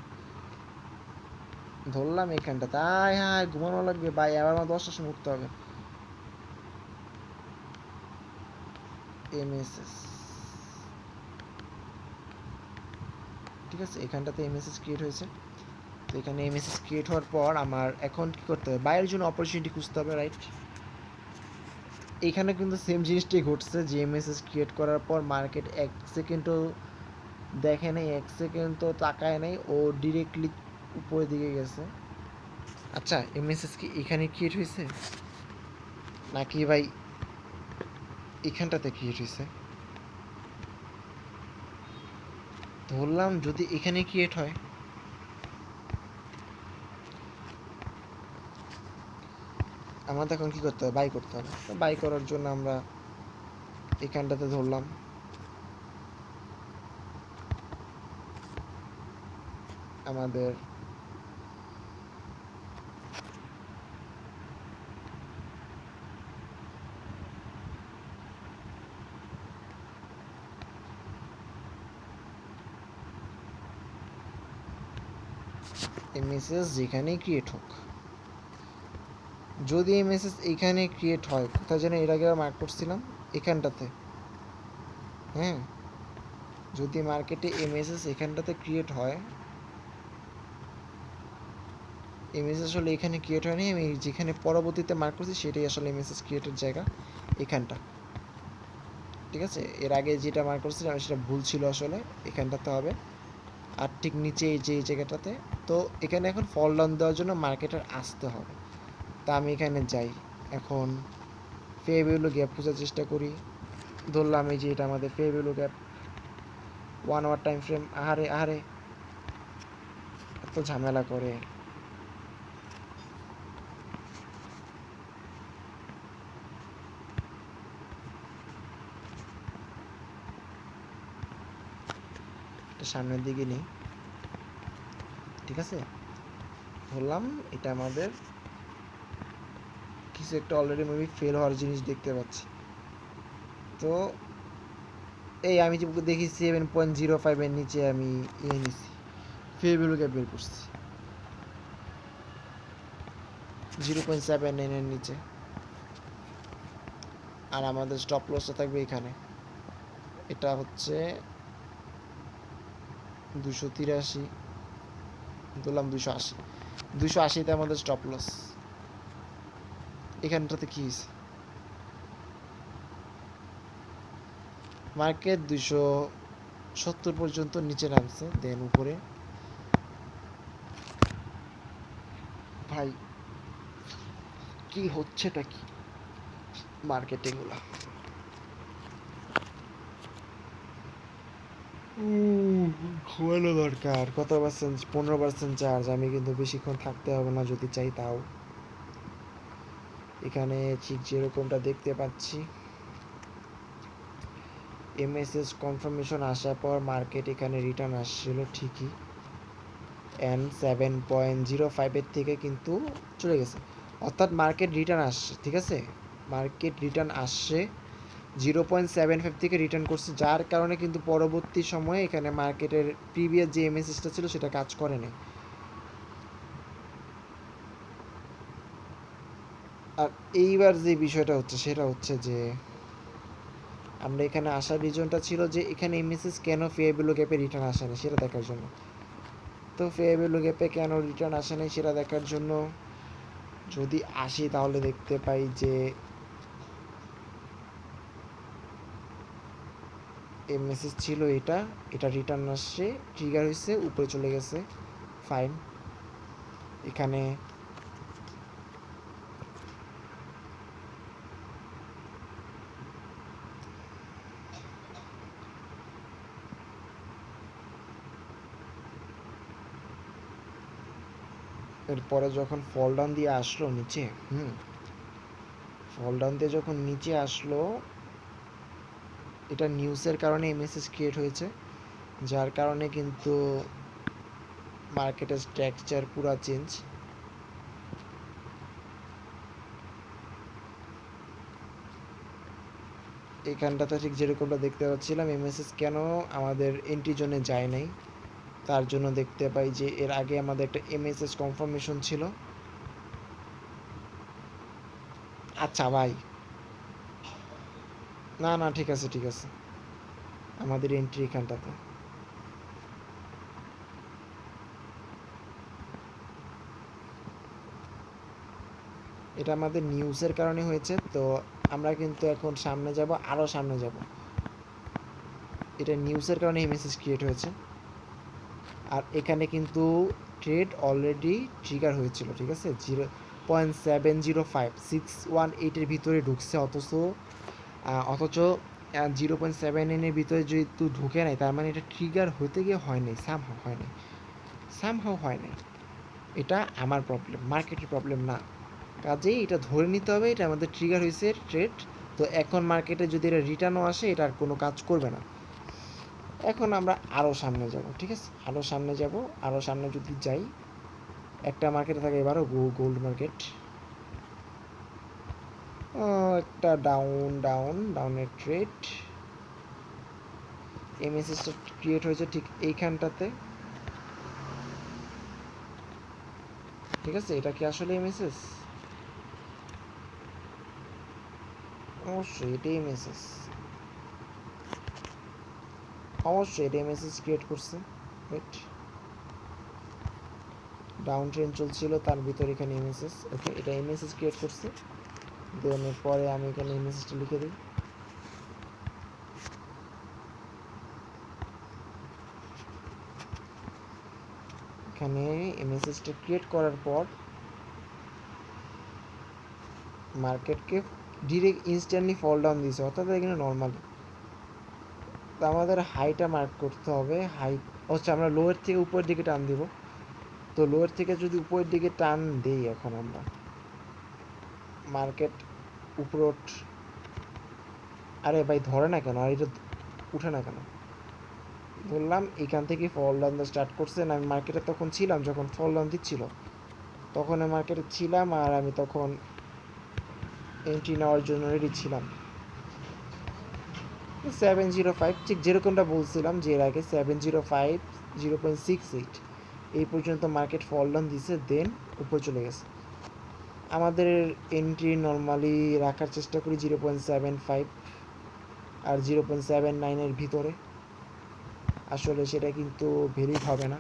ধরলাম এইখানটাতে। আয় হায় ঘুমানো লাগবে ভাই, আবার আমার 10টার সময় উঠতে হবে। এমএসএস, ঠিক আছে, এখানটাতে এমএসএস ক্রিয়েট হয়েছে। তো এখানে এমএসএস ক্রিয়েট হওয়ার পর আমার এখন কি করতে হবে, বাইরের জন্য অপরচুনিটি খুঁজতে হবে, রাইট। এখানে কিন্তু সেম জিনিসটাই ঘটছে, যে এমএসএস ক্রিয়েট করার পর মার্কেট 1 সেকেন্ডও দেখে নাই, 1 সেকেন্ড তো তাকায় নাই, ও ডিরেক্টলি উপরের দিকে গেছে। আচ্ছা, এমএসএস কি এখানে ক্রিয়েট হয়েছে নাকি ভাই এখানটাতে ক্রিয়েট হয়েছে? ধরলাম যদি এখানে ক্রিয়েট হয়, আমাদের এখন কি করতে হবে, বাই করতে হবে। তো বাই করার জন্য আমরা এখানটাতে ধরলাম, আমাদের এমএসএস যেখানেই ক্রিয়েট হোক, যদি এমএসএস এইখানে ক্রিয়েট হয়, কোথায় যেন এর আগে মার্ক করছিলাম, এখানটাতে, হ্যাঁ, যদি মার্কেটে এমএসএস এখানটাতে ক্রিয়েট হয়, এমএসএস আসলে এখানে ক্রিয়েট হয়নি, আমি যেখানে পরবর্তীতে মার্ক করছি সেটাই আসলে এমএসএস ক্রিয়েটের জায়গা, এখানটা, ঠিক আছে। এর আগে যেটা মার্ক করছিলাম সেটা ভুল ছিল, আসলে এখানটাতে হবে। আর ঠিক নিচে এই যে এই জায়গাটাতে, তো এখানে এখন ফল ডাউন দেওয়ার জন্য মার্কেটের আসতে হবে। তা আমি এখানে যাই, এখন ফেয়ার ভ্যালু গ্যাপ খোঁজার চেষ্টা করি। ধরলাম এই যে এটা আমাদের fair value gap, 1 hour time frame. আহারে আহারে, এত ঝামেলা করে। এটা সামনের দিকে নেই, ঠিক আছে। ধরলাম এটা আমাদের কিছু একটা অলরেডি মেবি ফেল হওয়ার জিনিস দেখতে পাচ্ছি। তো এই আমি যে দেখি 7.05 এর নিচে আমি নিছি, ফেয়ার ভ্যালু গ্যাপ বের করছি 0.79 এর নিচে। আর আমাদের স্টপ লসটা থাকবে এখানে, এটা হচ্ছে 283, ধরলাম 280, 280তে আমাদের স্টপ লস। এখানটাতে কি হয়েছে, মার্কেট 270 পর্যন্ত নিচে নামছে, দেন উপরে। ভাই কি হচ্ছেটা কি মার্কেটে গুলা, ঘুমানো দরকার। কত পার্সেন্ট, 15% চার্জ, আমি কিন্তু বেশিক্ষণ থাকতে হবে না যদি চাই তাও। এখানে ঠিক যেরকমটা দেখতে পাচ্ছি, এমএসএস কনফার্মেশন আসার পর মার্কেট এখানে রিটার্ন আসছিল ঠিকই, অ্যান্ড 7.05 থেকে কিন্তু চলে গেছে, অর্থাৎ মার্কেট রিটার্ন আসছে, ঠিক আছে। মার্কেট রিটার্ন আসছে 0.75 থেকে রিটার্ন করছে, যার কারণে কিন্তু পরবর্তী সময়ে এখানে মার্কেটের প্রিভিয়াস যে এমএসএসটা ছিল সেটা কাজ করে নাই। আর এইবার যে বিষয়টা হচ্ছে সেটা হচ্ছে যে আমরা এখানে আসার রিজনটা ছিল যে এখানে এমএসএস কেন ফেয়ার ভ্যালু গ্যাপে রিটার্ন আসে না সেটা দেখার জন্য। তো ফেয়ার ভ্যালু গ্যাপে কেন রিটার্ন আসে নাই সেটা দেখার জন্য যদি আসি, তাহলে দেখতে পাই যে এমএসএস ছিল এটা, এটা রিটার্ন আসছে, ট্রিগার হয়েছে, উপরে চলে গেছে, ফাইন। এখানে এরপরে যখন ফল ডাউন দিয়ে আসলো নিচে, ফল ডাউন দিয়ে যখন নিচে আসলো, এটা নিউজের কারণে মেসেজ ক্রিয়েট হয়েছে, যার কারণে কিন্তু মার্কেটের স্ট্রাকচার পুরা চেঞ্জ। এখানটাতে ঠিক যেরকমটা দেখতে পাচ্ছিলাম মেসেজ কেন আমাদের এন্ট্রি জোনে যায় নাই, তার জন্য দেখতে পাই যে এর আগে আমাদের একটা এমএসএস কনফার্মেশন ছিল। আচ্ছা ভাই, না না ঠিক আছে ঠিক আছে, আমাদের এন্ট্রি এখানটাতে। এটা আমাদের নিউজের কারণে হয়েছে, তো আমরা কিন্তু এখন সামনে যাব, আরও সামনে যাব। এটা নিউজের কারণে এই মেসেজ ক্রিয়েট হয়েছে। আর এখানে কিন্তু ট্রেড অলরেডি ট্রিগার হয়েছিল, ঠিক আছে, 0.705 618-এর ভিতরে ঢুকছে, অথচ 0.79-এর ভিতরে যেহেতু ঢুকে নাই, তার মানে এটা ট্রিগার হতে গিয়ে হয় নাই, সামহাও হয় নাই। এটা আমার প্রবলেম, মার্কেটের প্রবলেম না। কাজেই এটা ধরে নিতে হবে এটা আমাদের ট্রিগার হয়েছে ট্রেড। তো এখন মার্কেটে যদি এটা রিটার্নও আসে, এটা আর কোনো কাজ করবে না। এখন আমরা আরও সামনে যাব, ঠিক আছে, আরও সামনে যাব। আরও সামনে যদি যাই, একটা মার্কেটে থাকে এবারও গোল্ড মার্কেট, একটা ডাউনের ট্রেড, এমএসএসটা ক্রিয়েট হয়েছে ঠিক এইখানটাতে, ঠিক আছে। এটা কি আসলে এমএসএস? অবশ্যই এটা এমএসএস, অবশ্যই এটা এমএসএস ক্রিয়েট করছে। ওয়েট, ডাউন ট্রেন্ড চলছিল, তার ভিতরে এখানে এমএসএস, ওকে, এটা এমএসএস ক্রিয়েট করছে। দেন পরে আমি এখানে এমএসএসটা লিখে দিই। এখানে এমএসএসটা ক্রিয়েট করার পর মার্কেটকে ডিরেক্ট ইনস্ট্যান্টলি ফল ডাউন দিয়েছে, অর্থাৎ এখানে নর্মালি। তো আমাদের হাইটা মার্ক করতে হবে, হাই হচ্ছে আমরা লোয়ের থেকে উপরের দিকে টান দিব। তো লোয়ের থেকে যদি উপরের দিকে টান দেই, এখন আমরা মার্কেট উপরে আরে ভাই ধরে না কেন, আর এটা উঠে না কেন? বললাম এখান থেকে ফল ডাউন স্টার্ট করছে, আমি মার্কেটে তখন ছিলাম, যখন ফল ডাউন দিচ্ছিল তখন আমি মার্কেটে ছিলাম, আর আমি তখন এন্ট্রি নেওয়ার জন্য রেডি ছিলাম। 705, ঠিক যেরকমটা বলছিলাম যে এর আগে 705 0.68 এই পর্যন্ত মার্কেট ফল ডাউন দিছে, দেন উপরে চলে গেছে। আমাদের এন্ট্রি নর্মালি রাখার চেষ্টা করি 0.75 আর 0.79-এর ভিতরে, আসলে সেটা কিন্তু ভ্যালিড হবে না।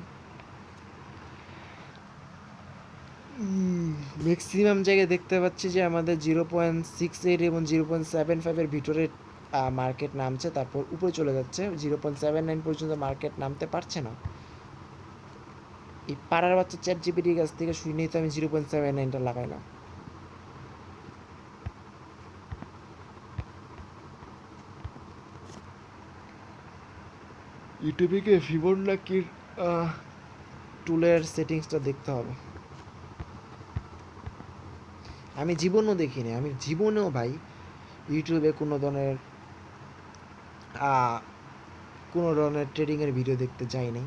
ম্যাক্সিমাম জায়গায় দেখতে পাচ্ছি যে আমাদের 0.68 এবং 0.75-এর ভিতরে মার্কেট নামছে, তারপর উপরে চলে যাচ্ছে, 0.79 পর্যন্ত মার্কেট নামতে পারছে না। এই পাড়ার বাচ্চা চ্যাট জিপিটির কাছ থেকে শুনেই তো আমি 0.79টা লাগাইলাম। ইউটিউবে গিয়ে ফিবোনাচির টুলের সেটিংসটা দেখতে হবে। আমি জীবনেও দেখিনি, আমি জীবনেও ভাই ইউটিউবে কোনো ধরনের ট্রেডিংয়ের ভিডিও দেখতে যাই নাই।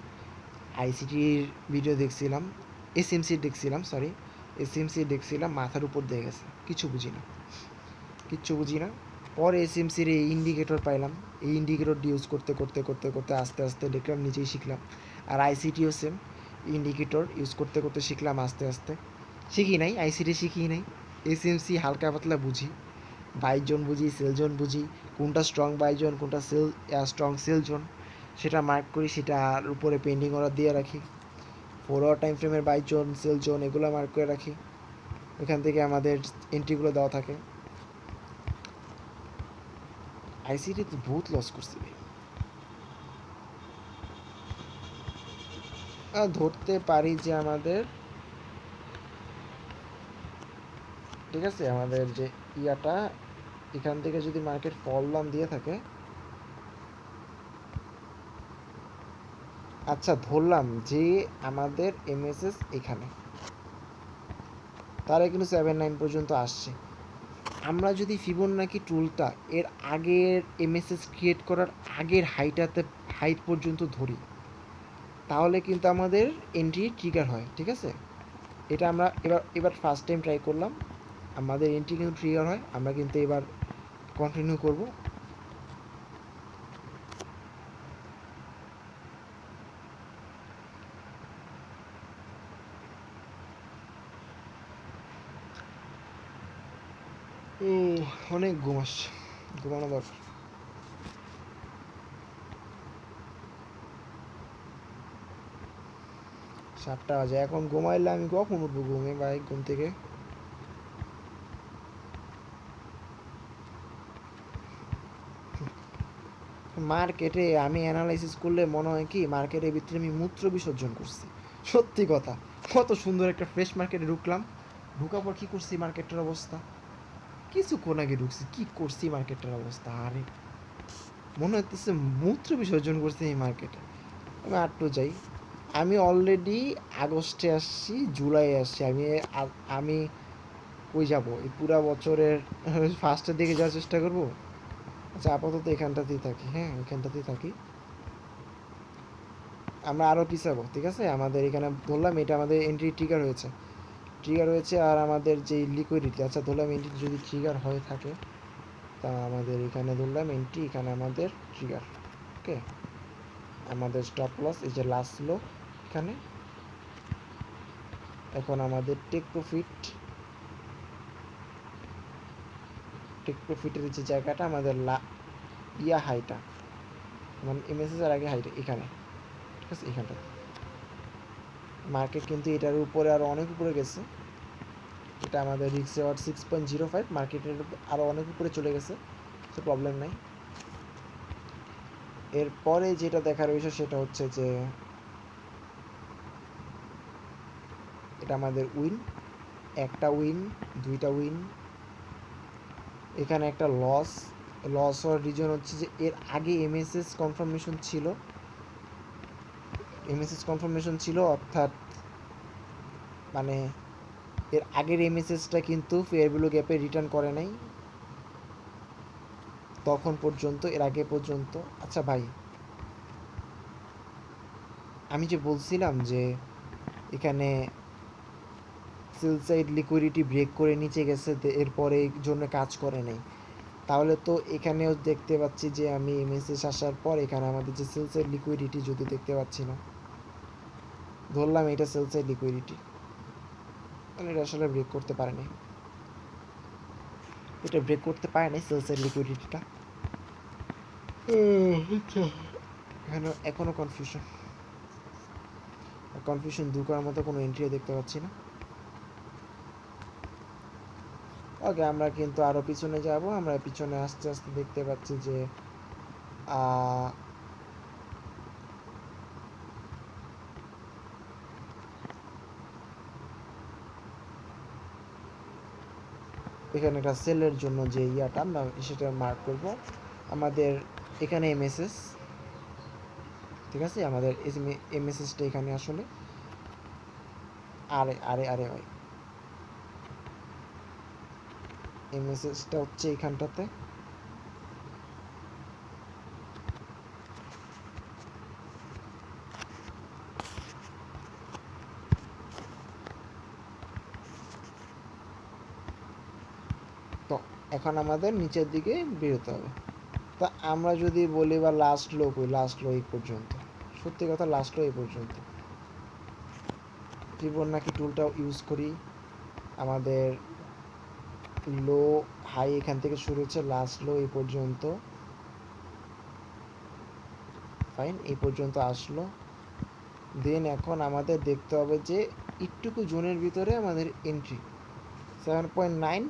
আইসিটির ভিডিও দেখছিলাম, এসএমসি দেখছিলাম, মাথার উপর দিয়ে গেছে, কিচ্ছু বুঝি না। পরে এসএমসির এই ইন্ডিকেটর পাইলাম, এই ইন্ডিকেটর ইউজ করতে করতে করতে করতে আস্তে আস্তে দেখলাম নিজেই শিখলাম। আর আইসিটিও সেম, ইন্ডিকেটর ইউজ করতে করতে শিখলাম আস্তে আস্তে। আইসিটি শিখি নাই, এসএমসি হালকা পাতলা বুঝি, বাই জোন বুঝি, সেল জোন বুঝি, কোনটা স্ট্রং বাই জোন, কোনটা স্ট্রং সেল জোন, সেটা মার্ক করি, সেটার উপরে পেন্ডিং অর্ডার দিয়ে রাখি। 4 আওয়ার টাইম ফ্রেমের বাই জোন, সেল জোন এগুলো মার্ক করে রাখি, ওখান থেকে আমাদের এন্ট্রিগুলো দেওয়া থাকে। আইসিটি তো বহুত লস করছি ধরতে পারি যে আমাদের, ঠিক আছে, আমাদের যে ইয়াটা এখান থেকে যদি মার্কেট ফল ডাউন দিয়ে থাকে, আচ্ছা ধরলাম যে আমাদের এমএসএস এখানে, তারা কিন্তু 7-9 পর্যন্ত আসছে। আমরা যদি ফিবোনাকি টুলটা এর আগের এমএসএস ক্রিয়েট করার আগের হাইট পর্যন্ত ধরি, তাহলে কিন্তু আমাদের এন্ট্রি ট্রিগার হয়। ঠিক আছে, এটা আমরা এবার ফার্স্ট টাইম ট্রাই করলাম, আমাদের এন্ট্রি কিন্তু ট্রিগার হয়। আমরা কিন্তু এবার কন্টিনিউ করব। অনেক ঘুম আসছে, ঘুমানো দরকার। 7টা বাজে, এখন ঘুমাইলে আমি কখন উঠবো ঘুমে ভাই, ঘুম থেকে? মার্কেটে আমি অ্যানালাইসিস করলে মনে হয় কি মার্কেটের ভিতরে আমি মূত্র বিসর্জন করছি। সত্যি কথা, কত সুন্দর একটা ফ্রেশ মার্কেটে ঢুকলাম, ঢুকার পর কী করছি মার্কেটের অবস্থা, কিছুক্ষণ আগে ঢুকছি, কী করছি মার্কেটের অবস্থা, আরে মনে হচ্ছে মূত্র বিসর্জন করছি এই মার্কেটে। আমি আটটু যাই, আমি অলরেডি আগস্টে আসছি, জুলাই আসছি, আমি কই যাব এই পুরা বছরের ফার্স্টের দিকে যাওয়ার চেষ্টা করব। আচ্ছা আপাতত এখানটাতেই থাকি, হ্যাঁ এখানটাতেই থাকি, আমরা আরও পিছাবো। ঠিক আছে, আমাদের এখানে ধরলাম এটা আমাদের এন্ট্রি ট্রিগার হয়েছে, আর আমাদের যেই লিকুইডিটি, আচ্ছা ধরলাম এন্ট্রি যদি ট্রিগার হয়ে থাকে, তা আমাদের এখানে ধরলাম এন্ট্রি, এখানে আমাদের ট্রিগার। ওকে, আমাদের স্টপ লস এই যে লাস্ট লো এখানে। এখন আমাদের টেক প্রফিটের যে জায়গাটা আমাদের হাইটা, মানে এমএসএসের আগে হাইটা এখানে। ঠিক আছে, এখানটা মার্কেট কিন্তু এটার উপরে আরও অনেক উপরে গেছে, এটা আমাদের রিক্স রেওয়ার্ড 6.05, মার্কেটের আরও অনেক উপরে চলে গেছে, তো প্রবলেম নাই। এরপরে যেটা দেখার বিষয় সেটা হচ্ছে যে এটা আমাদের উইন, একটা উইন, দুইটা উইন, এখানে একটা লস হওয়ার রিজন হচ্ছে যে এর আগে এমএসএস কনফার্মেশন ছিল, অর্থাৎ মানে এর আগের এমএসএসটা কিন্তু ফেয়ার ভ্যালু গ্যাপে রিটার্ন করে নাই তখন পর্যন্ত, এর আগে পর্যন্ত। আচ্ছা ভাই, আমি যে বলছিলাম যে এখানে সেল সাইড লিকুইডিটি ব্রেক করে নিচে গেছে, এরপরে এই জন্য কাজ করে নাই, তাহলে তো এখানেও দেখতে পাচ্ছি যে আমি এমএসএস আসার পর এখানে আমাদের যে সেল সাইড লিকুইডিটি যদি দেখতে পাচ্ছি না, ধরলাম এটা সেল সাইড লিকুইডিটি, তাহলে এটা আসলে ব্রেক করতে পারেনি, এটা ব্রেক করতে পারে নাই সেল সাইড লিকুইডিটিটা। এখনো কনফিউশন দূর করার মতো কোনো এন্ট্রিও দেখতে পাচ্ছি না। ওকে, আমরা কিন্তু আরও পিছনে যাব, আমরা পিছনে আস্তে আস্তে দেখতে পাচ্ছি যে এখানে একটা সেলের জন্য যে ইয়াটা আমরা সেটা মার্ক করব, আমাদের এখানে এমএসএস। ঠিক আছে, আমাদের এমএসএসটা এখানে আসলে, আরে আরে আরে ভাই, এমএসএসটা হচ্ছে এখানটাতে, তো এখন আমাদের নিচের দিকে বেরোতে হবে। তা আমরা যদি বলি বা লাস্ট লো এই পর্যন্ত, সত্যি কথা লাস্ট লো এই পর্যন্ত, ফিবোনাকি টুলটা ইউজ করি, আমাদের লো হাই এখান থেকে শুরু হচ্ছে, লাস্ট লো এই পর্যন্ত, ফাইন এই পর্যন্ত আসলো। দেন এখন আমাদের দেখতে হবে যে একটুকু জোনের ভিতরে আমাদের এন্ট্রি 7.9,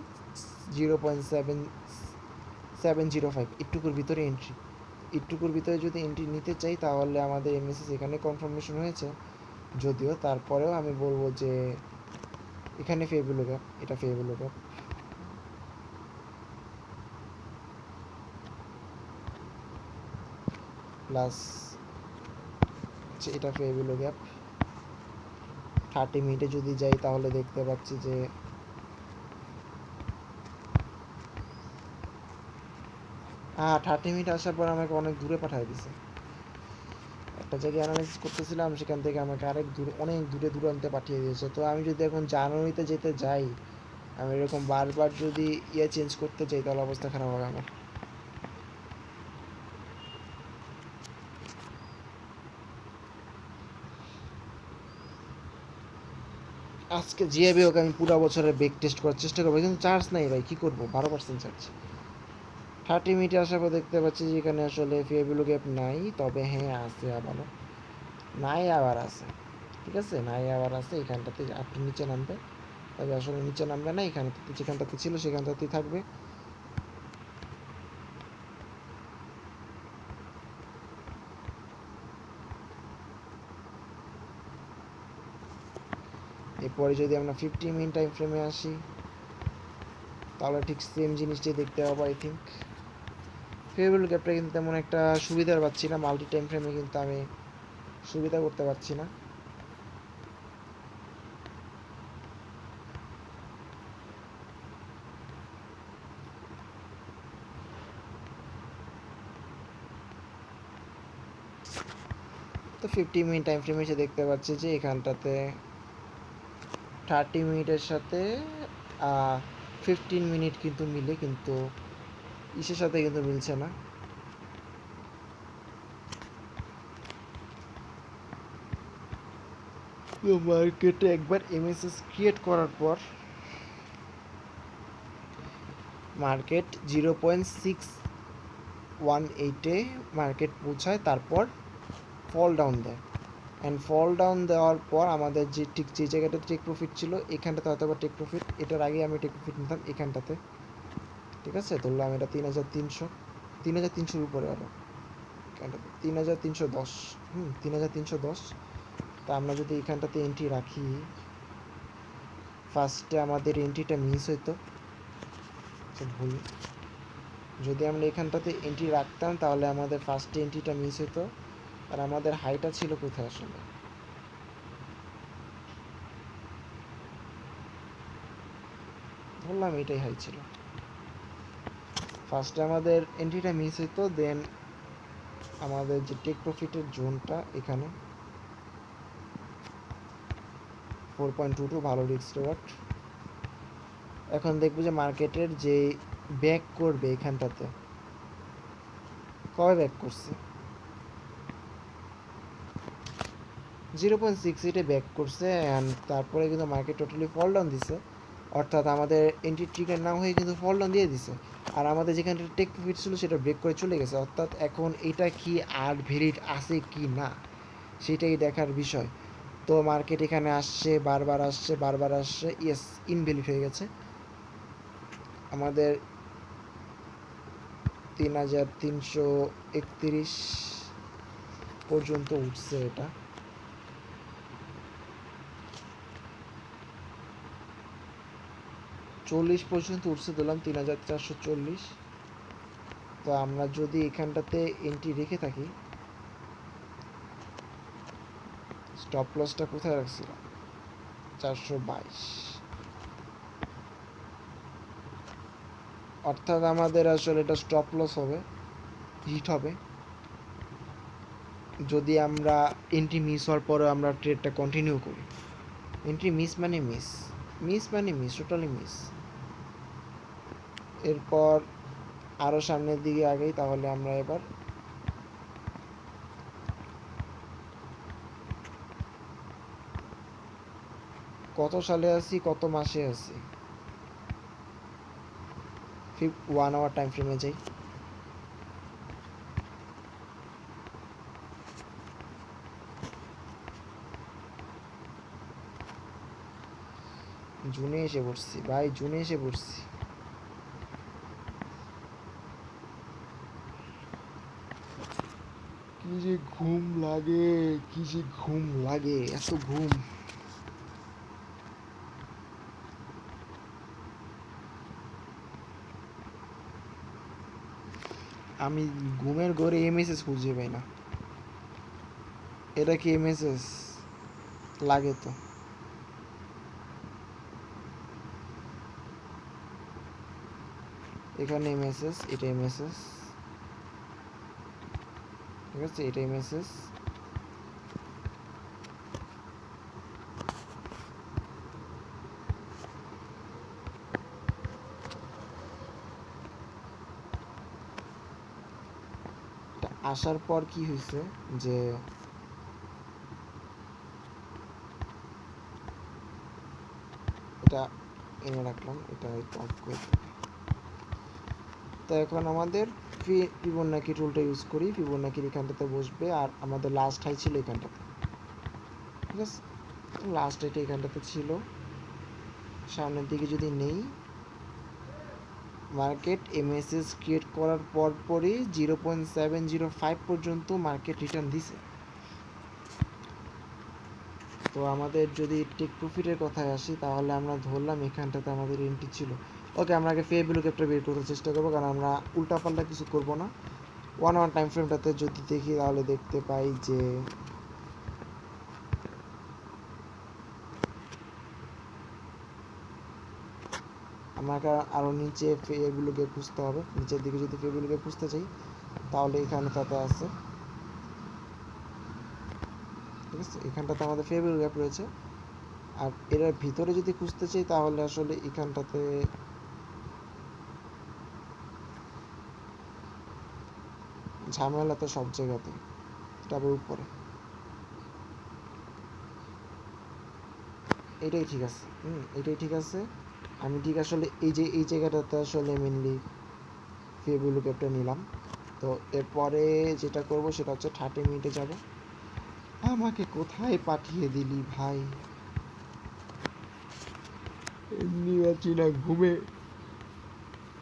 0.705, একটুকুর ভিতরে এন্ট্রি, একটুকুর ভিতরে যদি এন্ট্রি নিতে চাই তাহলে আমাদের এমএসএস এখানে কনফার্মেশন হয়েছে, যদিও তারপরেও আমি বলবো যে এখানে ফেয়ার ভ্যালু গ্যাপ, এটা ফেয়ার ভ্যালু গ্যাপ, প্লাস এটা ফেয়ার ভ্যালু গ্যাপ। 30 মিনিটে যদি যাই তাহলে দেখতে পাচ্ছি যে হ্যাঁ 30 মিনিট আসার পর আমাকে অনেক দূরে পাঠিয়ে দিছে। একটা জায়গায় অ্যানালাইসিস করতেছিলাম, সেখান থেকে আমাকে আরেক দূর অনেক দূরে দূরান্তে পাঠিয়ে দিয়েছে। তো আমি যদি এখন জানুয়ারিতে যেতে যাই, আমি এরকম বারবার যদি চেঞ্জ করতে যাই, তাহলে অবস্থা খারাপ হবে আমার। আজকে যেভাবে হোক আমি পুরো বছরের বেক টেস্ট করার চেষ্টা করবো, কিন্তু চার্জ নাই ভাই, কী করবো, 12% চার্জ। 30 মিনিটে আসার পর দেখতে পাচ্ছি যে এখানে আসলে ফিএবিলু গ্যাপ নাই, তবে হ্যাঁ আছে আবারও, নাই আবার আছে, ঠিক আছে, নাই আবার আছে। এখানটাতে একটু নিচে নামবে, তবে আসলে নিচে নামবে না, এখানটাতে যেখানটাতে ছিল সেখানটাতেই থাকবে। এরপরে যদি আমরা 50 মিনিট টাইম ফ্রেমে আসি, তাহলে ঠিক সেম জিনিসটাই দেখতে পাবো আই থিঙ্ক। ফেভারেবল গ্যাপটা কিন্তু তেমন একটা সুবিধার পাচ্ছি না, মাল্টি টাইম ফ্রেমে কিন্তু আমি সুবিধা করতে পারছি না। তো 50 মিনিট টাইম ফ্রেমে এসে দেখতে পাচ্ছি যে এখানটাতে 30 মিনিটের সাথে 15 মিনিট কিন্তু মিলে, কিন্তু ইসের সাথে কিন্তু মিলছে না। তো মার্কেটে একবার এমএসএস ক্রিয়েট করার পর মার্কেট 0.618-এ মার্কেট পৌঁছায়, তারপর ফল ডাউন দেয়। অ্যান্ড ফল ডাউন দেওয়ার পর আমাদের যে ঠিক যে জায়গাটাতে টেক প্রফিট ছিল, এখানটাতে হয়তো বা টেক প্রফিট, এটার আগে আমি টেক প্রফিট নিতাম এখানটাতে, ঠিক আছে, ধরলাম এটা 3300, 3300-র উপরে আরও, এখানটাতে 3310, 3310। তা আমরা যদি এখানটাতে এন্ট্রি রাখি, ফার্স্টে আমাদের এন্ট্রিটা মিস হইতো, ভুল, যদি আমরা এখানটাতে এন্ট্রি রাখতাম তাহলে আমাদের ফার্স্টে এন্ট্রিটা মিস হতো। আর আমাদের হাইটা ছিল কোথায় আসলে, ধরলাম এটাই হাই ছিল, ফার্স্টে আমাদের এন্ট্রিটা মিস হতো, দেন আমাদের যে টেক প্রফিটের জোনটা এখানে 4.22 ভালো রিস্ক রিওয়ার্ড। এখন দেখবো যে মার্কেটের যে ব্যাক করবে এখানটাতে, কবে ব্যাক করছে, 0.68-এ ব্যাক করছে, অ্যান্ড তারপরে কিন্তু মার্কেট টোটালি ফল ডাউন দিছে, অর্থাৎ আমাদের এন্ট্রি ট্রিগার না হয়ে কিন্তু ফল ডাউন দিয়ে দিছে। আর আমাদের যেখানটা টেক প্রফিট ছিল সেটা ব্রেক করে চলে গেছে, অর্থাৎ এখন এটা কি আর ভ্যালিড আছে কি না সেটাই দেখার বিষয়। তো মার্কেট এখানে আসছে, বারবার আসছে, বারবার আসছে, ইয়েস ইনভ্যালিড হয়ে গেছে। আমাদের 3331 পর্যন্ত উঠছে, এটা 40 পর্যন্ত উঠছে, দিলাম 3440। তো আমরা যদি এখানটাতে এন্ট্রি রেখে থাকি, স্টপ লসটা কোথায় রাখছিলাম, 422, অর্থাৎ আমাদের আসলে এটা স্টপ লস হবে, হিট হবে যদি আমরা এন্ট্রি মিস হওয়ার পরে আমরা ট্রেডটা কন্টিনিউ করি। এন্ট্রি মিস মানে মিস, মিস মানে মিস, টোটালি মিস। এরপর আরও সামনের দিকে আগেই, তাহলে আমরা এবার কত সালে আছি, কত মাসে আছি, 1 আওয়ার টাইম ফ্রেমে যাই। জুনে এসে পড়ছি ভাই, জুনে এসে পড়ছি। কি যে ঘুম লাগে, কি যে ঘুম লাগে, এত ঘুম। আমি ঘুমের ঘরে এমএসএস খুঁজে পাই না, এটা কি এমএসএস লাগে? তো এখানে এমএসএস, এটা এমএসএস, ঠিক আছে, এটাই মেসেজ। আসার পর কি হয়েছে যে এটা এনে রাখলাম, এটা অফ করে। তো এখন আমাদের ফিবোনাকি টুলটা ইউজ করি। ফিবোনাকির এখানটাতে বসবে, আর আমাদের লাস্ট হাই ছিল এখানটাতে। ঠিক আছে, লাস্ট হাইটা এখানটাতে ছিল। সামনের দিকে যদি নেই, মার্কেট এমএসএস ক্রিয়েট করার পরপরই 0.705 পর্যন্ত মার্কেট রিটার্ন দিছে। তো আমাদের যদি টেক প্রফিটের কথায় আসি, তাহলে আমরা ধরলাম এখানটাতে আমাদের এন্ট্রি ছিল। ওকে, আমরা আগে ফেয়ার ভ্যালু গ্যাপটা বের করতে চেষ্টা করবো, কারণ আমরা উল্টাপাল্টা কিছু করব না। 1 আওয়ার টাইম ফ্রেমটাতে যদি দেখি, তাহলে দেখতে পাই যে আমাকে আরও নিচে ফেয়ারগুলো গ্যাপ খুঁজতে হবে। নিচের দিকে যদি ফেয়ারগুলো গ্যাপ খুঁজতে চাই, তাহলে এখানটাতে আছে। ঠিক আছে, এখানটাতে আমাদের ফেয়ারভ্যালু গ্যাপ রয়েছে। আর এর ভিতরে যদি খুঁজতে চাই, তাহলে আসলে এখানটাতে ঝামেলা তো সব জায়গাতে। তারপর উপরে এটাই ঠিক আছে। এটাই ঠিক আছে। আমি ঠিক আসলে এই জায়গাটাতে আসলে মেনলি ফেয়ারভ্যালু গ্যাপটা নিলাম। তো এরপরে যেটা করব সেটা হচ্ছে 30 মিনিটে যাব। আমাকে কোথায় পাঠিয়ে দিলি ভাই? এমনি আছি না ঘুমে,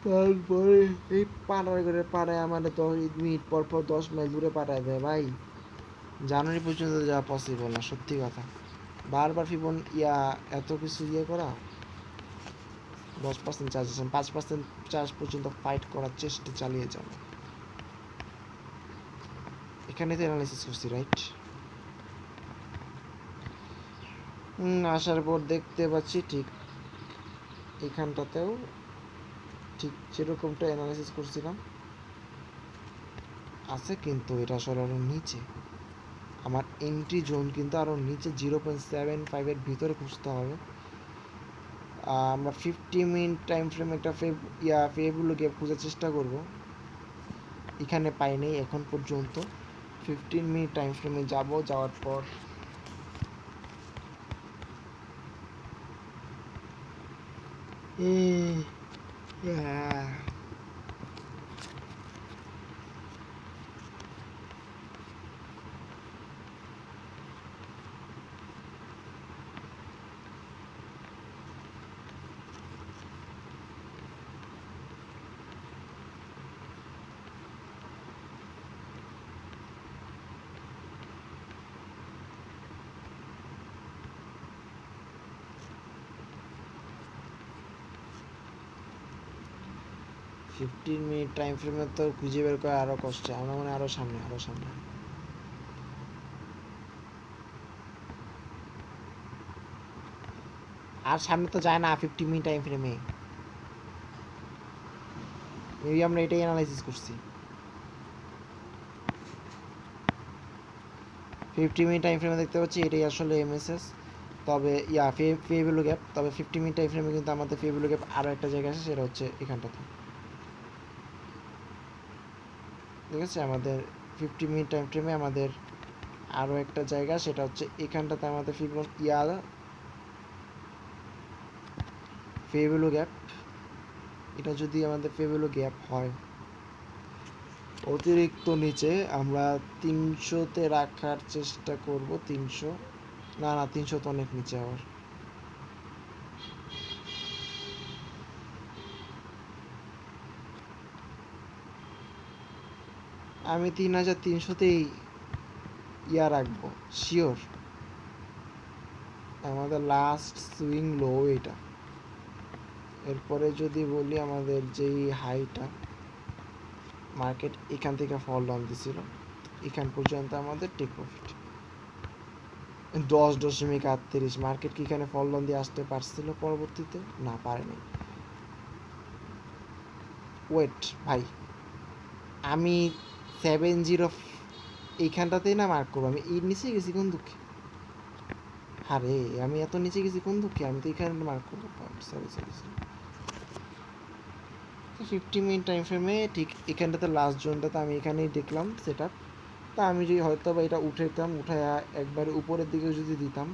তারপরে এই পাড়ায় আমার 10 মিনিট পর পর 10 মাইল দূরে পাঠায় দেয় ভাই। জানুয়ারি পর্যন্ত যাওয়া পসিবল না, সত্যি কথা। বারবার ফিবন এত কিছু করা। 10% চার্জ আছেন, 5% চার্জ পর্যন্ত ফাইট করার চেষ্টা চালিয়ে যাবে। এখানে তো অ্যানালাইসিস করছি, রাইট? আসার পর দেখতে পাচ্ছি ঠিক এখানটাতেও ঠিক যেরকমটা অ্যানালাইসিস করছিলাম আছে, কিন্তু এটা আসলে আরও নিচে। আমার এন্ট্রি জোন কিন্তু আরও নিচে 0.75-এর ভিতরে খুঁজতে হবে। আমরা 50 মিনিট টাইম ফ্রেম একটা ফেয়ারভ্যালু গ্যাপ খোঁজার চেষ্টা করব। এখানে পাই নাই এখন পর্যন্ত। 15 মিনিট টাইম ফ্রেমে যাওয়ার পর ফিফটিন মিনিট টাইম ফ্রেমে তো খুঁজে বের করা আরও কষ্ট। আমরা মনে হয় আরও সামনে। আর সামনে তো যায় না 50 মিনিট টাইম ফ্রেমে। মেবি আমরা এটাই অ্যানালাইসিস করছি। 50 মিনিট টাইম ফ্রেমে দেখতে পাচ্ছি এটাই আসলে এমএসএস। তবে ফেয়ারভ্যালু গ্যাপ। তবে 50 মিনিট টাইম ফ্রেমে কিন্তু আমাদের ফেয়ারভ্যালু গ্যাপ আরও একটা জায়গা আছে, সেটা হচ্ছে এখানটাতে। ঠিক আছে, আমাদের 50 মিনিট টাইম ফ্রেমে আমাদের আরও একটা জায়গা, সেটা হচ্ছে এখানটাতে আমাদের ফেয়ারভ্যালু গ্যাপ। এটা যদি আমাদের ফেয়ারভ্যালু গ্যাপ হয় অতিরিক্ত নিচে, আমরা 300-তে রাখার চেষ্টা করব। 300 না, 300 তো অনেক নিচে। আবার আমি 3300-তেই রাখবো, শিওর। আমাদের লাস্ট সুইং লো এটা। এরপরে যদি বলি আমাদের যেই হাইটা, মার্কেট এখান থেকে ফল ডাউন দিছিল, এখান পর্যন্ত আমাদের টেক প্রফিট 10.38। মার্কেট কি এখানে ফল ডাউন দিয়ে আসতে পারছিল পরবর্তীতে? না, পারেনি। ওয়েট ভাই, আমি 70 এইখানটাতেই না মার্ক করবো। আমি এর নিচে গেছি কোন দুঃখে? আরে আমি এত নিচে গেছি কোন দুঃখে? আমি তো এখানে মার্ক করবো। Sorry sorry sorry. 50 minute time ফ্রেমে ঠিক এখানটাতে লাস্ট জোনটাতে আমি এখানেই দেখলাম সেট আপ। তা আমি যদি হয়তো বা এটা উঠাইতাম, উঠায়া একবারে উপরের দিকে যদি দিতাম,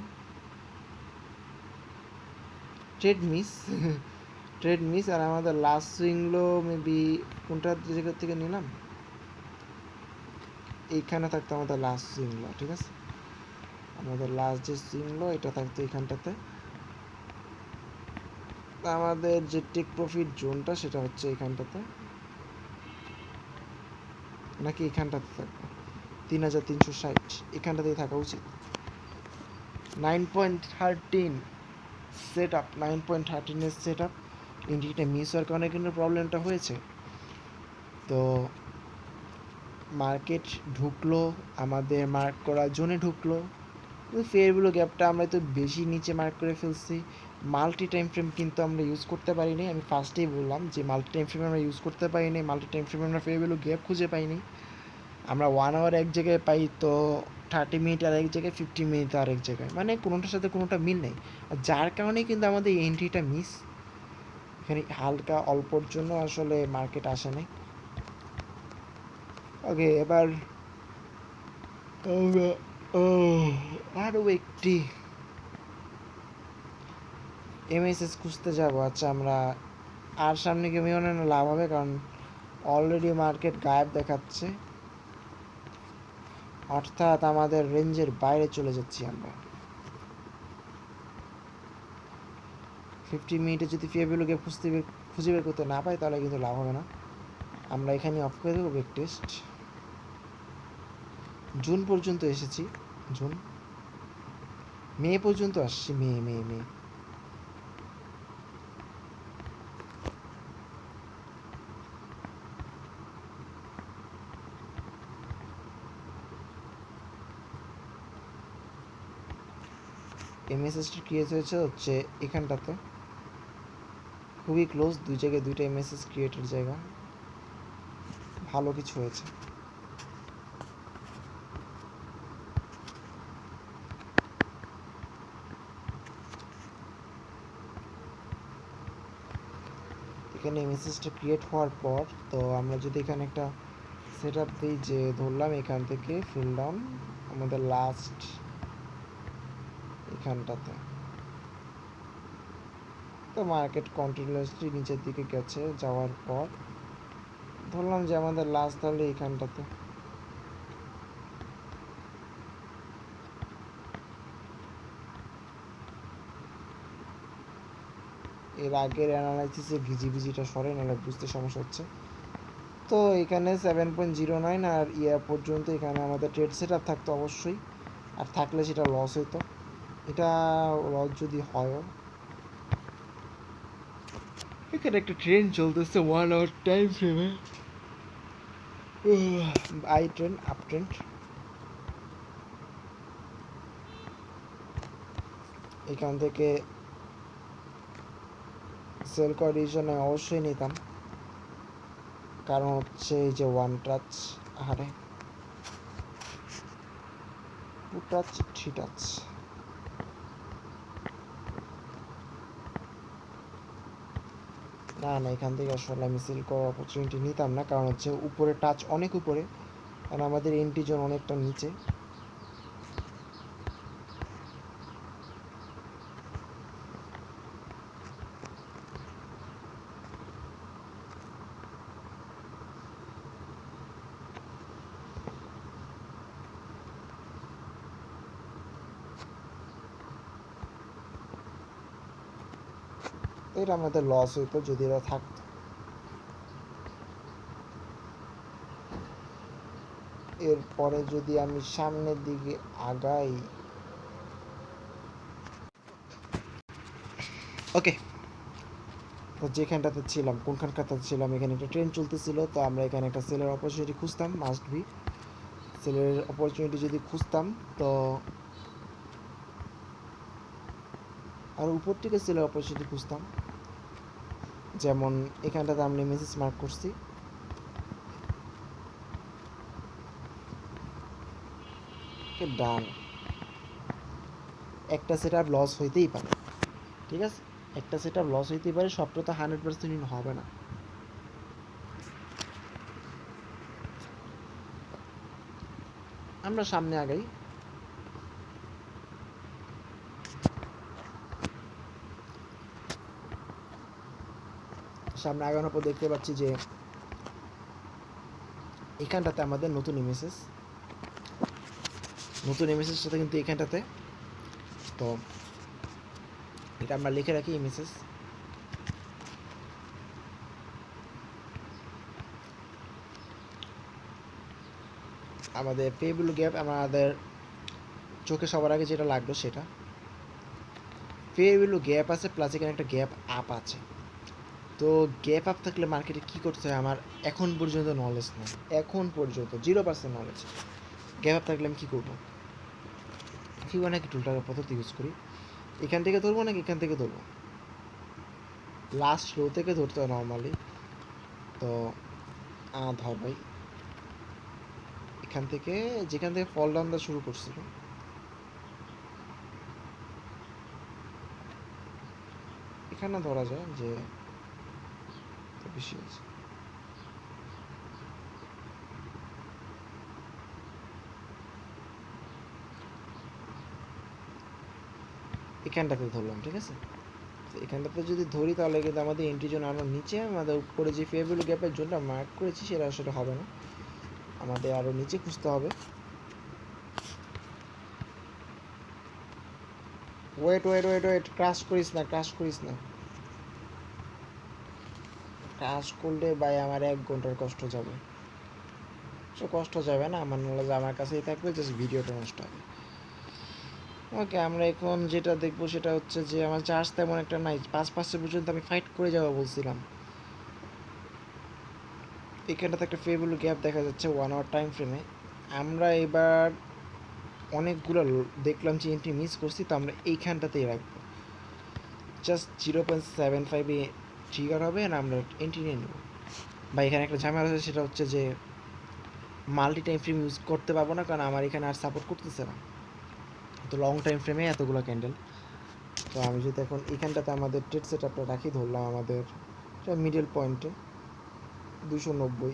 ট্রেড মিস ট্রেড মিস। আর আমাদের লাস্ট সুইংলো মেবি কোনটা জায়গা থেকে নিলাম, এইখানে থাকতো আমাদের লাস্ট সুইংলো। ঠিক আছে, আমাদের লাস্ট যে সুইংলো এটা থাকতো এইখানটাতে। আমাদের যে টেক প্রফিট জোনটা সেটা হচ্ছে এইখানটাতে, নাকি এখানটাতে থাকবে 3360, এখানটাতেই থাকা উচিত। 9.13 সেট আপ, 9.13 সেট আপ। ইন্ডিটা মিস হওয়ার কারণে কিন্তু প্রবলেমটা হয়েছে। তো মার্কেট ঢুকলো, আমাদের মার্ক করা জোনে ঢুকলো, ফেয়ার ভ্যালু গ্যাপটা আমরা তো বেশি নিচে মার্ক করে ফেলছি। মাল্টি টাইম ফ্রেম কিন্তু আমরা ইউজ করতে পারিনি। আমি ফার্স্টেই বললাম যে মাল্টি টাইম ফ্রেম আমরা ইউজ করতে পারিনি, মাল্টি টাইম ফ্রেমে আমরা ফেয়ার ভ্যালু গ্যাপ খুঁজে পাইনি। আমরা 1 আওয়ার এক জায়গায় পাই, তো 30 মিনিট আর এক জায়গায়, 50 মিনিট আর এক জায়গায়, মানে কোনোটার সাথে কোনোটা মিল নেই। আর যার কারণেই কিন্তু আমাদের এন্ট্রিটা মিস। এখানে হালকা অল্পর জন্য আসলে মার্কেট আসে নাই। ওকে, এবার আরও একটি এমএসএস খুঁজতে যাব। আচ্ছা, আমরা আর সামনে গিয়ে মনে লাভ হবে, কারণ অলরেডি মার্কেট গায়েব দেখাচ্ছে, অর্থাৎ আমাদের রেঞ্জের বাইরে চলে যাচ্ছি আমরা। 50 মিনিটে যদি ফেয়ার ভ্যালুকে খুঁজে বের করতে না পাই তাহলে কিন্তু লাভ হবে না। আমরা এখানে অফ করে দেবো বেক টেস্ট। জুন পর্যন্ত এসেছি, জুন মে পর্যন্ত আসছি, মে মে মে এমএসএসটি ক্রিয়েট হয়েছে হচ্ছে এখানটাতে, খুবই ক্লোজ, দুই জায়গায় দুইটা এমএসএস ক্রিয়েটের জায়গা, ভালো কিছু হয়েছে। এখানে এমএসএসটা ক্রিয়েট হওয়ার পর তো আমরা যদি এখানে একটা সেট আপ দিই, যে ধরলাম এখান থেকে ফিল ডাউন আমাদের লাস্ট এখানটাতে, তো মার্কেট কন্টিনিউয়াসলি নিচের দিকে গেছে, যাওয়ার পর ধরলাম যে আমাদের লাস্ট তাহলে এখানটাতে। এর আগের অ্যানালাইসিসে ভিজিটা সরে, নাহলে বুঝতে সমস্যা হচ্ছে। তো এখানে 7.09 আর পর্যন্ত এখানে আমাদের ট্রেড সেট আপ থাকতো অবশ্যই, আর থাকলে সেটা লস হইতো। এটা লস যদি হয়ও, এখানে একটা ট্রেন্ড চলতেছে 1 আওয়ার টাইম ফ্রেমে, আই ট্রেন্ড, আপ ট্রেন্ড। এখান থেকে সেল করার ডিসিশনে অবশ্যই নিতাম, কারণ হচ্ছে এই যে ওয়ান টাচ, আরে টু টাচ, থ্রি টাচ, না না, এখান থেকে আসলে আমি সেল করার অপরচুনিটি নিতাম না, কারণ হচ্ছে উপরে টাচ অনেক উপরে, কারণ আমাদের এন্ট্রি জোন অনেকটা নিচে। এটা আমাদের লস হইতো যদি এরা থাকতো। এরপরে যদি আমি সামনের দিকে আগাই, ওকে, তো যেখানটাতে ছিলাম, কোনখানটাতে ছিলাম, এখানে একটা ট্রেন চলতেছিল, তো আমরা এখানে একটা সেলের অপরচুনিটি খুঁজতাম, মাস্ট বি সেলের অপরচুনিটি যদি খুঁজতাম, তো আর উপর থেকে সেলের অপরচুনিটি খুঁজতাম, যেমন এখানটাতে আমি মেসেজ মার্ক করছি। ওকে ডান। একটা সেট আপ লস হইতেই পারে, ঠিক আছে, একটা সেট আপ লস হইতেই পারে, সবটা তো 100% হবে না। আমরা সামনে আগাই। সামনে আগানোর পর দেখতে পাচ্ছি যে এখানটাতে আমাদের নতুন ইমেজেস সাথে কিন্তু এখানটাতে, তো এটা আমরা লিখে রাখি ইমেজেস। আমাদের পেবিল গ্যাপ আমাদের চোখে সবার আগে যেটা লাগলো সেটা পেবিল গ্যাপ আছে, প্লাস এখানে একটা গ্যাপ আপ আছে। তো গ্যাপ আপ থাকলে মার্কেটে কী করতে হয় আমার এখন পর্যন্ত নলেজ নেই, এখন পর্যন্ত 0% নলেজ। গ্যাপ আপ থাকলে আমি কী করবো? ফিবোনাকি টুলটার পদ্ধতি ইউজ করি। এখান থেকে ধরবো নাকি এখান থেকে ধরবো? লাস্ট রো থেকে ধরতে হয় নর্মালি। তো ধর ভাই, এখান থেকে যেখান থেকে ফল ডাউন দেওয়া শুরু করছিল এখানে ধরা যায় যে বেশি আছে। এখানটাতে ধরলাম, ঠিক আছে। এখানটাতে যদি ধরি তাহলে কিন্তু আমাদের এন্ট্রি জোন আরও নিচে, আমাদের উপরে যে ফেয়ারভ্যালু গ্যাপের জন্য মার্ক করেছি সেটা আসলে হবে না, আমাদের আরও নিচে খুঁজতে হবে। Wait wait wait wait, crash করিস না, ক্রাশ করিস না। ক্রাশ করলে ভাই আমার 1 ঘন্টার কষ্ট যাবে। সে কষ্ট যাবে না, আমার নলেজ আমার কাছেই থাকবে, জাস্ট ভিডিওটা নষ্ট হবে। ওকে, আমরা এখন যেটা দেখবো সেটা হচ্ছে যে আমার চার্জ তেমন একটা নাই, 5% পর্যন্ত আমি ফাইট করে যাবো বলছিলাম। এখানটাতে একটা ফেয়ারভ্যালু গ্যাপ দেখা যাচ্ছে 1 আওয়ার টাইম ফ্রেমে। আমরা এবার অনেকগুলো দেখলাম যে এন্ট্রি মিস করছি, তো আমরা এইখানটাতেই রাখবো। জাস্ট 0.75 ট্রিগার হবে আর আমরা এন্ট্রি নিয়ে নেব। বা এখানে একটা ঝামেলা আছে, সেটা হচ্ছে যে মাল্টি টাইম ফ্রেম ইউজ করতে পারবো না, কারণ আমার এখানে আর সাপোর্ট করতেছে না তো লং টাইম ফ্রেমে এতগুলো ক্যান্ডেল। তো আমি যদি এখন এখানটাতে আমাদের ট্রেড সেট আপটা রাখি, ধরলাম আমাদের মিডল পয়েন্টে 290,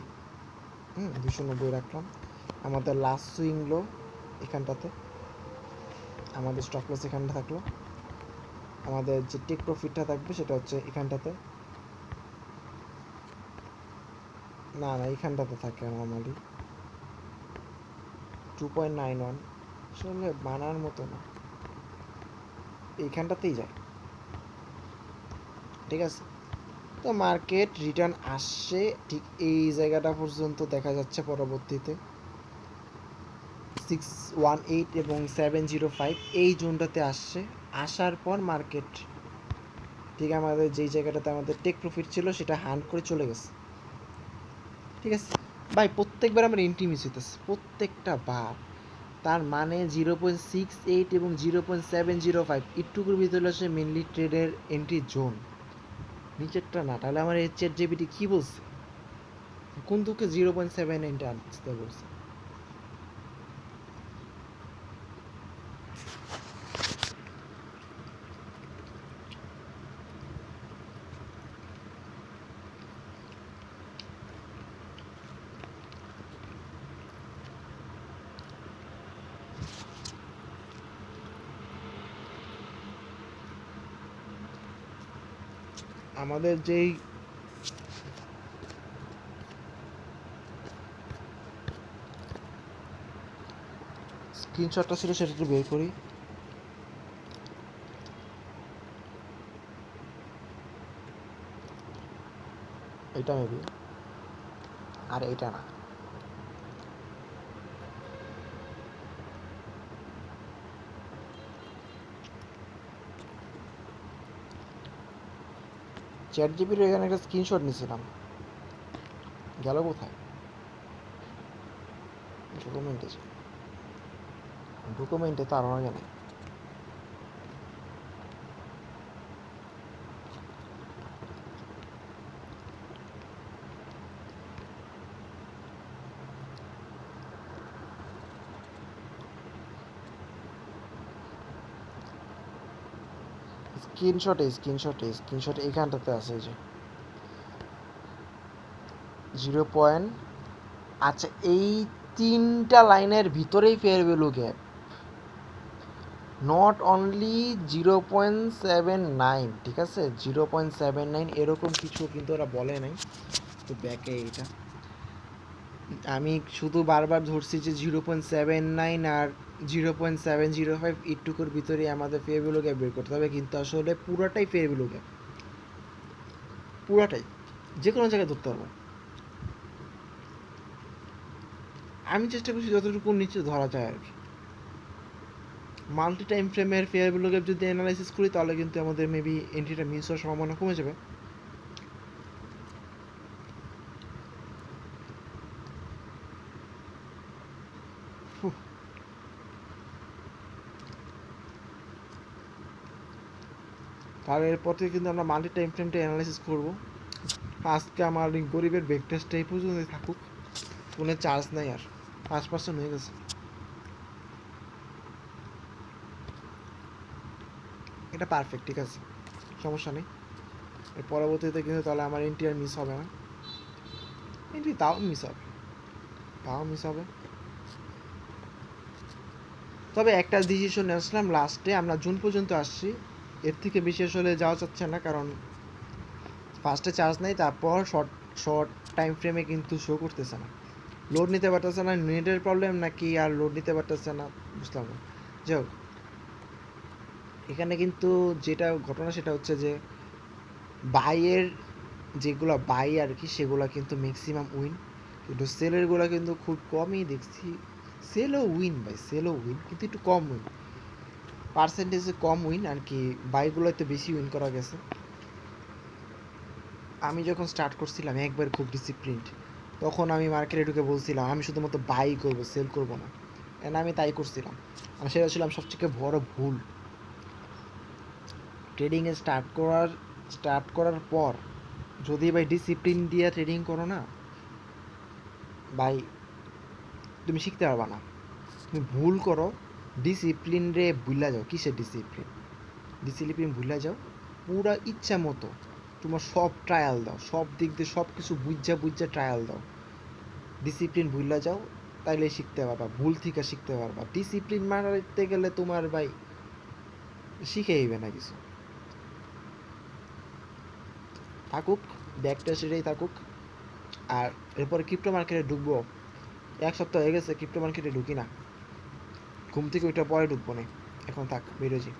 290 রাখলাম। আমাদের লাস্ট সুইং লো এখানটাতে, আমাদের স্টপ লস এখানটা থাকলো, আমাদের যে টেক প্রফিটটা থাকবে সেটা হচ্ছে এখানটাতে, না এখানটাতে থাকে নর্মালি 2.91, আসলে মানার মতো না, এইখানটাতেই যায়, ঠিক আছে। তো মার্কেট রিটার্ন আসছে ঠিক এই জায়গাটা পর্যন্ত দেখা যাচ্ছে, পরবর্তীতে 618 এবং 705 এই জোনটাতে আসছে। আসার পর মার্কেট ঠিক আমাদের যেই জায়গাটাতে আমাদের টেক প্রফিট ছিল সেটা হান্ট করে চলে গেছে, ঠিক আছে ভাই। প্রত্যেকবার আমার এন্ট্রি মিস হইতেছে, প্রত্যেকটা বার। তার মানে 0.68 এবং 0.705 একটুকুর ভিতরে আসে মেনলি ট্রেডের এন্ট্রি জোন, নিচেরটা না। তাহলে আমার এই চ্যাট জিপিটি কী বলছে, কোন দুঃখে 0.7 আনতে বলছে? আমাদের যেই স্ক্রিনশটটা ছিল সেটা একটু বের করি। এটা মেবি, আর এইটা না। চ্যাট জিপির এখানে একটা স্ক্রিনশট নিয়েছিলাম, গেল কোথায়? ডকুমেন্টে তো আরও আগে নেই। স্ক্রিনশট এইখানটাতে আছে, এই যে 0. আচ্ছা, এই 3টা লাইনের ভিতরেই fair value gap, not only 0.79, ঠিক আছে, 0.79 এরকম কিছু কিন্তু ওরা বলে নাই। তো ব্যাকে এটা আমি শুধু বারবার ধরছি যে 0.79 আর 0.705 এইটুকুর ভিতরে আমাদের ফেয়ার ভ্যালু গ্যাপ বের করতে হবে, কিন্তু আসলে পুরাটাই ফেয়ার ভ্যালু গ্যাপ, পুরাটাই যে কোনো জায়গায় ধরতে পারবো। আমি চেষ্টা করছি যতটুকু নিচে ধরা যায় আর কি। মাল্টি টাইম ফ্রেমের ফেয়ার ভ্যালু গ্যাপ যদি অ্যানালাইসিস করি তাহলে কিন্তু আমাদের মেবি এন্ট্রিটা মিস হওয়ার সম্ভাবনা কমে যাবে। তার এরপর থেকে কিন্তু আমরা মাল্টি টাইম ফ্রেমটা অ্যানালাইসিস করবো। আজকে আমার এই গরিবের বেক টেস্টটা এই পর্যন্তই থাকুক, ফোনে চার্জ নাই আর 5% হয়ে গেছে। এটা পারফেক্ট, ঠিক আছে, সমস্যা নেই। এর পরবর্তীতে কিন্তু তাহলে আমার এন্ট্রি আর মিস হবে না, এন্ট্রি তাও মিস হবে। তবে একটা ডিসিশন আসলাম লাস্টে, আমরা জুন পর্যন্ত আসছি, এর থেকে বেশি আসলে যাওয়া যাচ্ছে না, কারণ ফার্স্টে চার্জ নেই, তারপর শর্ট টাইম ফ্রেমে কিন্তু শো করতেছে না, লোড নিতে পারতেছে না, নেটের প্রবলেম নাকি আর লোড নিতে পারতেছে না বুঝলাম না। যাই হোক, এখানে কিন্তু যেটা ঘটনা সেটা হচ্ছে যে বাইয়ের যেগুলো বাই আর কি সেগুলো কিন্তু ম্যাক্সিমাম উইন, কিন্তু সেলেরগুলো কিন্তু খুব কমই দেখছি। সেলও উইন ভাই, সেলও উইন, কিন্তু একটু কম উইন, পার্সেন্টেজে কম উইন আর কি, বাইগুলোতে বেশি উইন করা গেছে। আমি যখন স্টার্ট করছিলাম একবার খুব ডিসিপ্লিনড, তখন আমি মার্কেটে ঢুকে বলছিলাম আমি শুধুমাত্র বাই করবো, সেল করবো না, এন্ড আমি তাই করছিলাম। আর সেটা ছিলাম সবথেকে বড় ভুল। ট্রেডিংয়ে স্টার্ট করার পর যদি ভাই ডিসিপ্লিন দিয়ে ট্রেডিং করো না ভাই, তুমি শিখতে পারবা না। তুমি ভুল করো, ডিসিপ্লিন রে ভুলা যাও, কিসের ডিসিপ্লিন ভুলা যাও, পুরা ইচ্ছা মতো তোমার সব ট্রায়াল দাও, সব দিক দিয়ে সব কিছু বুঝা ট্রায়াল দাও, ডিসিপ্লিন ভুলা যাও, তাইলে শিখতে পারবা, ভুল থেকে শিখতে পারবা। ডিসিপ্লিন মারতে গেলে তোমার ভাই শিখে আইবে না কিছু। থাকুক, ব্যাকটা সেটাই থাকুক। আর এরপরে ক্রিপ্টো মার্কেটে ঢুকবো, 1 সপ্তাহ হয়ে গেছে ক্রিপ্টো মার্কেটে ঢুকি না, ঘুম থেকে ওইটা পরে ঢুকবো না, এখন থাক, বেরোছি।